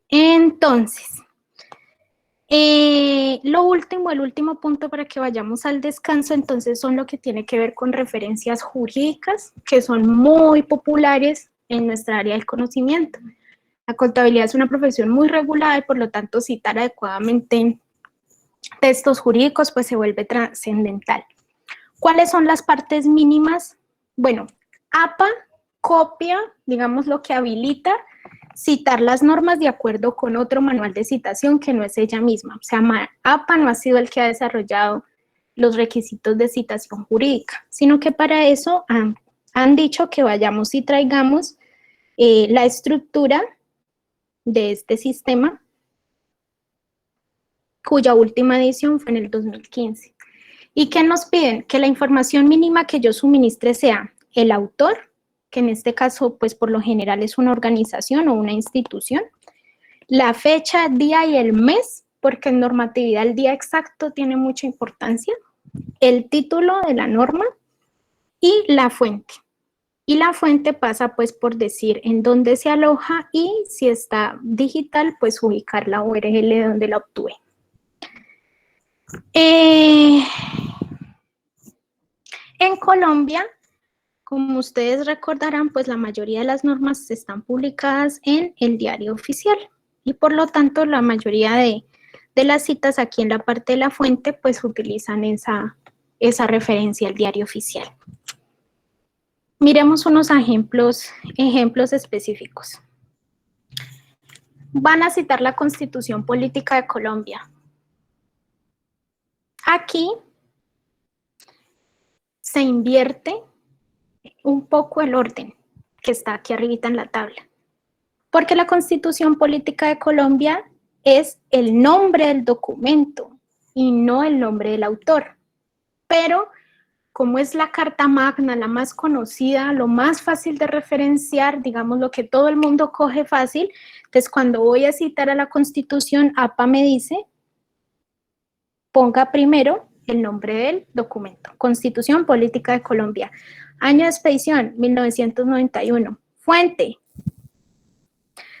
Speaker 1: Entonces, el último punto para que vayamos al descanso, entonces son lo que tiene que ver con referencias jurídicas, que son muy populares en nuestra área del conocimiento. La contabilidad es una profesión muy regulada y por lo tanto citar adecuadamente textos jurídicos pues se vuelve trascendental. ¿Cuáles son las partes mínimas? Bueno, APA copia, digamos, lo que habilita citar las normas de acuerdo con otro manual de citación que no es ella misma. O sea, APA no ha sido el que ha desarrollado los requisitos de citación jurídica, sino que para eso han dicho que vayamos y traigamos la estructura de este sistema, cuya última edición fue en el 2015. ¿Y qué nos piden? Que la información mínima que yo suministre sea el autor, que en este caso, pues por lo general es una organización o una institución, la fecha, día y el mes, porque en normatividad el día exacto tiene mucha importancia, el título de la norma y la fuente. Y la fuente pasa pues por decir en dónde se aloja y si está digital, pues ubicar la URL de donde la obtuve. En Colombia, como ustedes recordarán, pues la mayoría de las normas están publicadas en el Diario Oficial y por lo tanto la mayoría de las citas aquí en la parte de la fuente pues utilizan esa referencia al Diario Oficial. Miremos unos ejemplos específicos. van a citar la Constitución Política de Colombia. Aquí se invierte un poco el orden que está aquí arribita en la tabla, porque la Constitución Política de Colombia es el nombre del documento y no el nombre del autor, pero como es la Carta Magna, la más conocida, lo más fácil de referenciar, digamos lo que todo el mundo coge fácil, entonces cuando voy a citar a la Constitución, APA me dice, ponga primero el nombre del documento, Constitución Política de Colombia. Año de expedición, 1991. Fuente,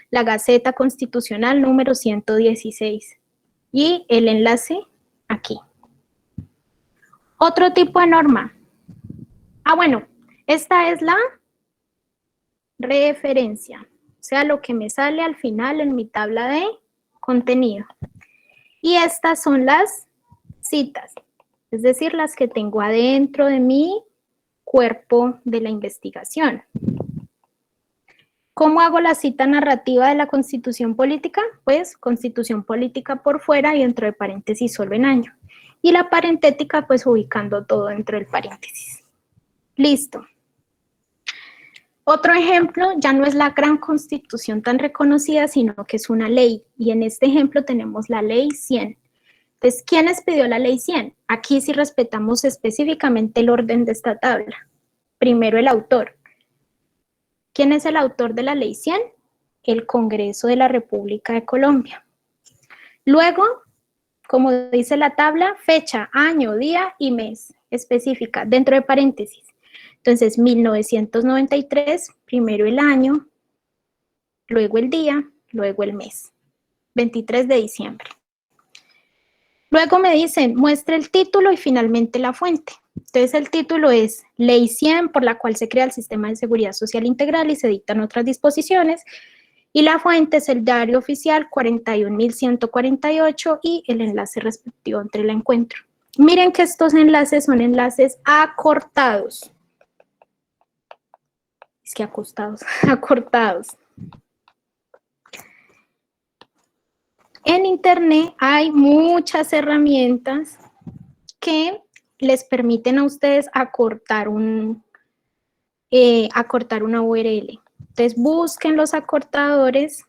Speaker 1: la Gaceta Constitucional número 116. Y el enlace aquí. Otro tipo de norma. Bueno, esta es la referencia, o sea, lo que me sale al final en mi tabla de contenido. Y estas son las citas, es decir, las que tengo adentro de mi cuerpo de la investigación. ¿Cómo hago la cita narrativa de la Constitución Política? Pues Constitución Política por fuera y dentro de paréntesis solo en año. Y la parentética, pues ubicando todo dentro del paréntesis. Listo. Otro ejemplo, ya no es la gran Constitución tan reconocida, sino que es una ley. Y en este ejemplo tenemos la Ley 100. Entonces, ¿quién expidió la Ley 100? Aquí sí respetamos específicamente el orden de esta tabla. Primero el autor. ¿Quién es el autor de la Ley 100? El Congreso de la República de Colombia. Luego, como dice la tabla, fecha, año, día y mes específica, dentro de paréntesis. Entonces, 1993, primero el año, luego el día, luego el mes. 23 de diciembre. Luego me dicen, muestre el título y finalmente la fuente. Entonces el título es Ley 100, por la cual se crea el Sistema de Seguridad Social Integral y se dictan otras disposiciones. Y la fuente es el Diario Oficial 41.148 y el enlace respectivo entre el encuentro. Miren que estos enlaces son enlaces acortados. Es que acostados, acortados. En Internet hay muchas herramientas que les permiten a ustedes acortar una URL. Entonces busquen los acortadores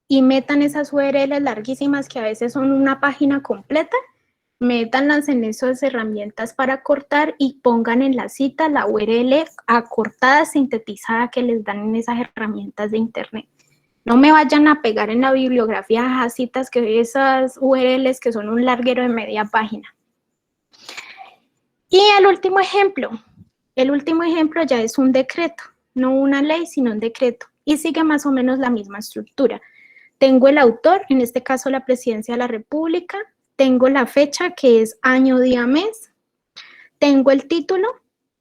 Speaker 1: y metan esas URLs larguísimas que a veces son una página completa, métanlas en esas herramientas para acortar y pongan en la cita la URL acortada, sintetizada que les dan en esas herramientas de Internet. No me vayan a pegar en la bibliografía a citas que esas URLs que son un larguero de media página. Y el último ejemplo ya es un decreto, no una ley, sino un decreto, y sigue más o menos la misma estructura. Tengo el autor, en este caso la Presidencia de la República, tengo la fecha que es año, día, mes, tengo el título,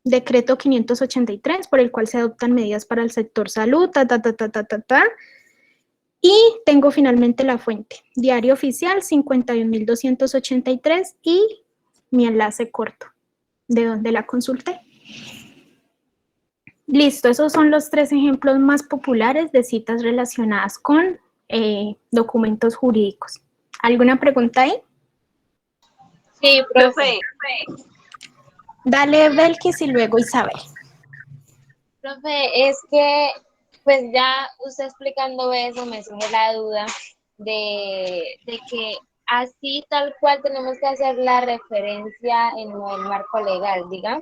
Speaker 1: decreto 583, por el cual se adoptan medidas para el sector salud, y tengo finalmente la fuente, Diario Oficial 51.283 y mi enlace corto, de donde la consulté. Listo, esos son los 3 ejemplos más populares de citas relacionadas con documentos jurídicos. ¿Alguna pregunta ahí?
Speaker 3: Sí, profe.
Speaker 1: Dale, Belkis, y luego Isabel.
Speaker 8: Profe, es que pues ya usted explicando eso me surge la duda de que así tal cual tenemos que hacer la referencia en el marco legal, diga.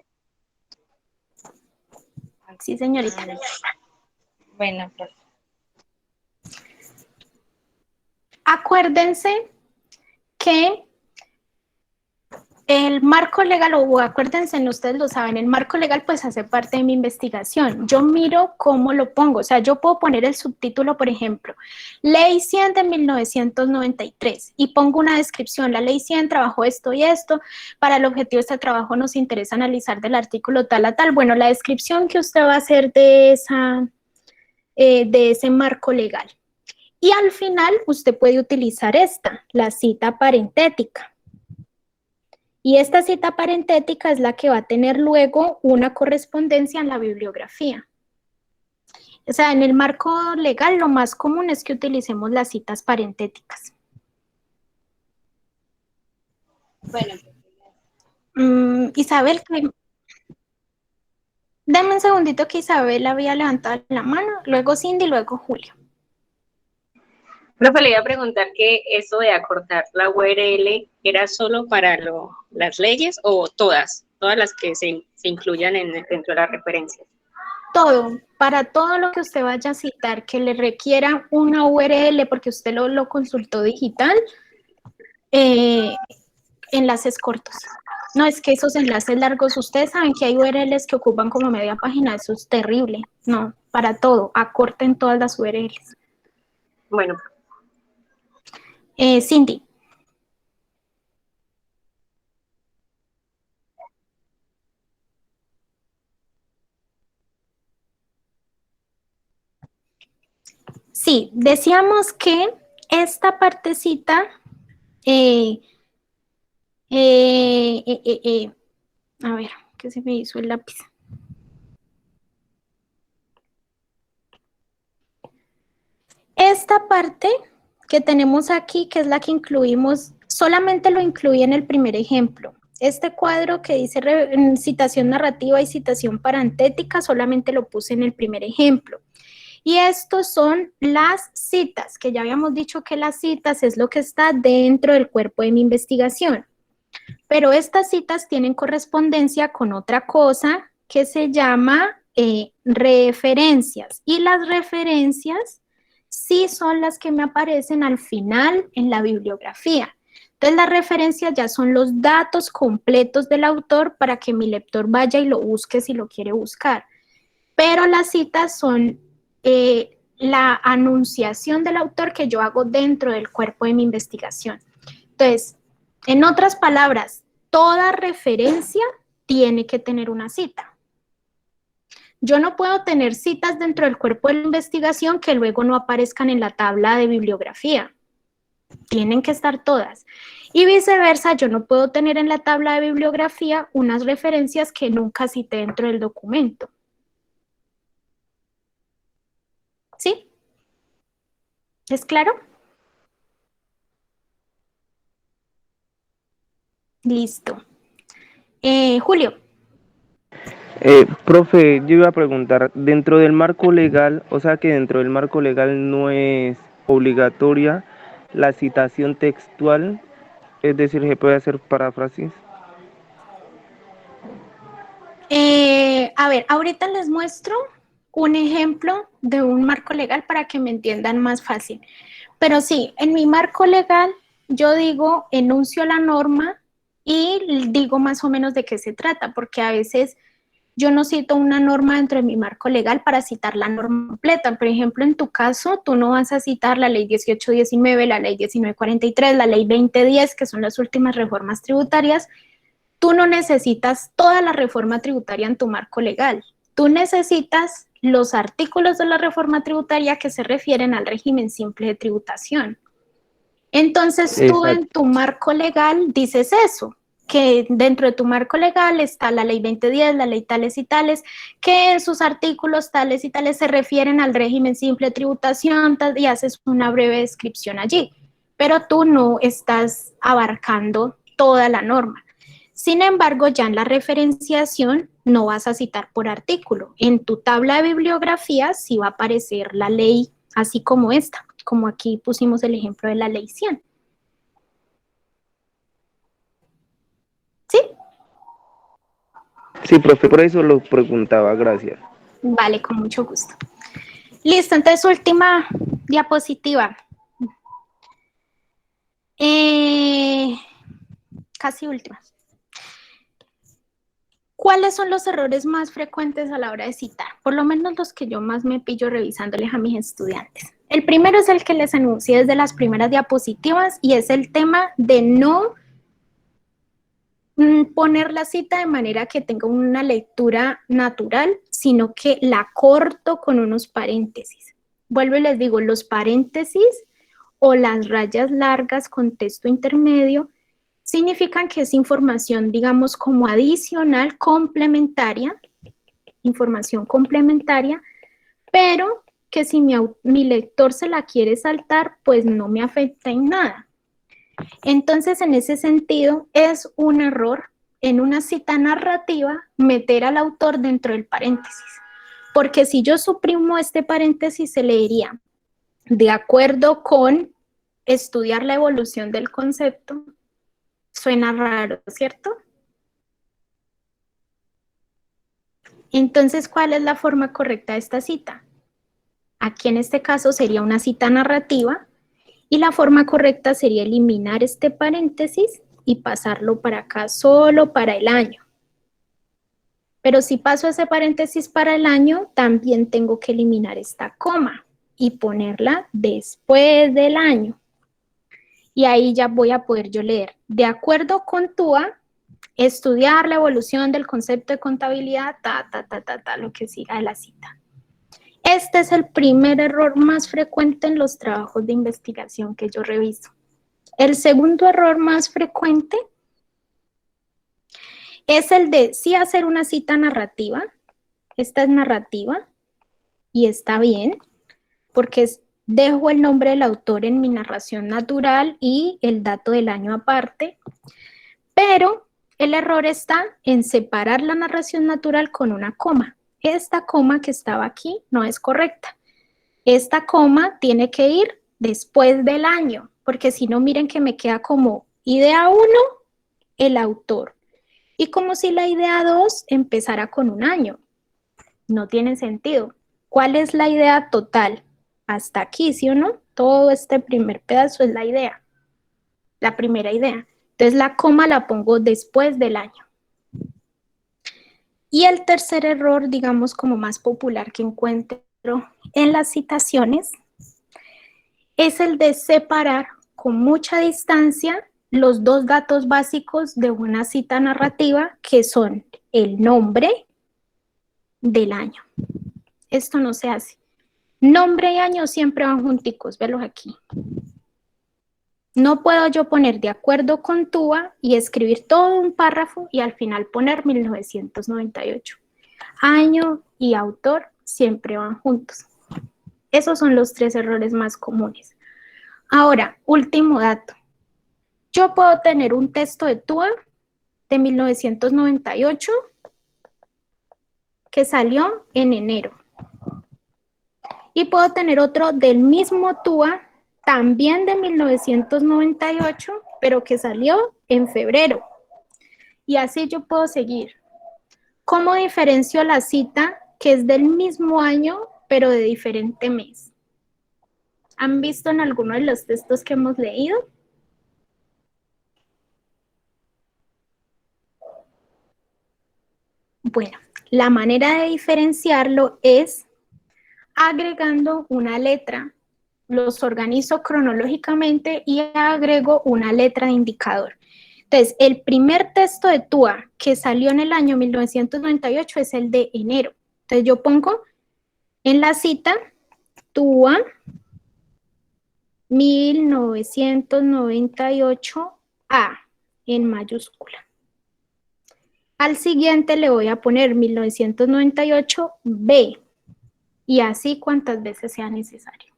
Speaker 1: Sí, señorita.
Speaker 8: Bueno, profe.
Speaker 1: Acuérdense que el marco legal, o acuérdense, ustedes lo saben, el marco legal pues hace parte de mi investigación. Yo miro cómo lo pongo, o sea, yo puedo poner el subtítulo, por ejemplo, Ley 100 de 1993 y pongo una descripción, la Ley 100 trabajó esto y esto, para el objetivo de este trabajo nos interesa analizar del artículo tal a tal. Bueno, la descripción que usted va a hacer de ese marco legal. Y al final usted puede utilizar la cita parentética. Y esta cita parentética es la que va a tener luego una correspondencia en la bibliografía. O sea, en el marco legal lo más común es que utilicemos las citas parentéticas.
Speaker 8: Bueno,
Speaker 1: Isabel, dame un segundito que Isabel había levantado la mano, luego Cindy, luego Julio.
Speaker 3: Profe, le iba a preguntar que eso de acortar la URL era solo para las leyes o todas las que se incluyan dentro de las referencias.
Speaker 1: Todo, para todo lo que usted vaya a citar que le requiera una URL porque usted lo consultó digital, enlaces cortos. No, es que esos enlaces largos, ustedes saben que hay URLs que ocupan como media página, eso es terrible. No, para todo, acorten todas las URLs.
Speaker 3: Bueno.
Speaker 1: Cindy. Sí, decíamos que esta partecita, a ver, ¿qué se me hizo el lápiz? Esta parte que tenemos aquí, que es la que incluimos, solamente lo incluí en el primer ejemplo. Este cuadro que dice citación narrativa y citación parentética, solamente lo puse en el primer ejemplo. Y estos son las citas, que ya habíamos dicho que las citas es lo que está dentro del cuerpo de mi investigación. Pero estas citas tienen correspondencia con otra cosa que se llama referencias. Y las referencias sí son las que me aparecen al final en la bibliografía. Entonces las referencias ya son los datos completos del autor para que mi lector vaya y lo busque si lo quiere buscar. Pero las citas son la anunciación del autor que yo hago dentro del cuerpo de mi investigación. Entonces, en otras palabras, toda referencia tiene que tener una cita. Yo no puedo tener citas dentro del cuerpo de la investigación que luego no aparezcan en la tabla de bibliografía. Tienen que estar todas. Y viceversa, yo no puedo tener en la tabla de bibliografía unas referencias que nunca cité dentro del documento. ¿Sí? ¿Es claro? Listo. Julio.
Speaker 5: Profe, yo iba a preguntar, dentro del marco legal, o sea que dentro del marco legal no es obligatoria la citación textual, es decir, se puede hacer paráfrasis.
Speaker 1: A ver, ahorita les muestro un ejemplo de un marco legal para que me entiendan más fácil. Pero sí, en mi marco legal yo digo, enuncio la norma y digo más o menos de qué se trata, porque a veces yo no cito una norma dentro de mi marco legal para citar la norma completa. Por ejemplo, en tu caso, tú no vas a citar la ley 1819, la ley 1943, la ley 2010, que son las últimas reformas tributarias. Tú no necesitas toda la reforma tributaria en tu marco legal. Tú necesitas los artículos de la reforma tributaria que se refieren al régimen simple de tributación. Entonces, tú en tu marco legal dices eso, que dentro de tu marco legal está la ley 2010, la ley tales y tales, que en sus artículos tales y tales se refieren al régimen simple de tributación y haces una breve descripción allí, pero tú no estás abarcando toda la norma. Sin embargo, ya en la referenciación no vas a citar por artículo. En tu tabla de bibliografía sí va a aparecer la ley así como esta, como aquí pusimos el ejemplo de la ley 100. ¿Sí?
Speaker 5: Sí, profe, por eso lo preguntaba, gracias.
Speaker 1: Vale, con mucho gusto. Listo, entonces última diapositiva. Casi última. ¿Cuáles son los errores más frecuentes a la hora de citar? Por lo menos los que yo más me pillo revisándoles a mis estudiantes. El primero es el que les anuncié desde las primeras diapositivas y es el tema de no poner la cita de manera que tenga una lectura natural, sino que la corto con unos paréntesis. Vuelvo y les digo, los paréntesis o las rayas largas con texto intermedio significan que es información, digamos, como adicional, complementaria, información complementaria, pero que si mi lector se la quiere saltar, pues no me afecta en nada. Entonces, en ese sentido, es un error en una cita narrativa meter al autor dentro del paréntesis. Porque si yo suprimo este paréntesis, se leería, de acuerdo con estudiar la evolución del concepto. Suena raro, ¿cierto? Entonces, ¿cuál es la forma correcta de esta cita? Aquí en este caso sería una cita narrativa y la forma correcta sería eliminar este paréntesis y pasarlo para acá solo para el año. Pero si paso ese paréntesis para el año, también tengo que eliminar esta coma y ponerla después del año. Y ahí ya voy a poder yo leer, de acuerdo con TUA, estudiar la evolución del concepto de contabilidad, lo que siga de la cita. Este es el primer error más frecuente en los trabajos de investigación que yo reviso. El segundo error más frecuente es el de sí hacer una cita narrativa. Esta es narrativa y está bien, porque dejo el nombre del autor en mi narración natural y el dato del año aparte, pero el error está en separar la narración natural con una coma. Esta coma que estaba aquí no es correcta. Esta coma tiene que ir después del año, porque si no, miren que me queda como idea 1, el autor. Y como si la idea 2 empezara con un año. No tiene sentido. ¿Cuál es la idea total? Hasta aquí, ¿sí o no? Todo este primer pedazo es la idea. La primera idea. Entonces la coma la pongo después del año. Y el tercer error, digamos, como más popular que encuentro en las citaciones, es el de separar con mucha distancia los dos datos básicos de una cita narrativa, que son el nombre del año. Esto no se hace. Nombre y año siempre van junticos, velos aquí. No puedo yo poner de acuerdo con TUA y escribir todo un párrafo y al final poner 1998. Año y autor siempre van juntos. Esos son los 3 errores más comunes. Ahora, último dato. Yo puedo tener un texto de TUA de 1998 que salió en enero. Y puedo tener otro del mismo TUA, también de 1998, pero que salió en febrero. Y así yo puedo seguir. ¿Cómo diferencio la cita que es del mismo año, pero de diferente mes? ¿Han visto en alguno de los textos que hemos leído? Bueno, la manera de diferenciarlo es agregando una letra. Los organizo cronológicamente y agrego una letra de indicador. Entonces, el primer texto de TUA que salió en el año 1998 es el de enero. Entonces, yo pongo en la cita TUA 1998A en mayúscula. Al siguiente le voy a poner 1998B y así cuantas veces sea necesario.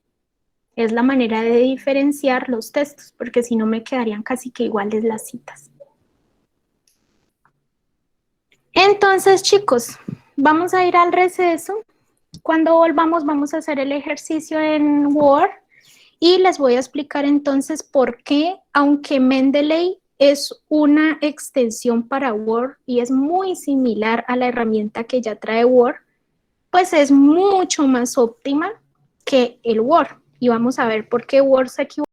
Speaker 1: Es la manera de diferenciar los textos, porque si no me quedarían casi que iguales las citas. Entonces, chicos, vamos a ir al receso. Cuando volvamos vamos a hacer el ejercicio en Word y les voy a explicar entonces por qué, aunque Mendeley es una extensión para Word y es muy similar a la herramienta que ya trae Word, pues es mucho más óptima que el Word. Y vamos a ver por qué Word se equivoca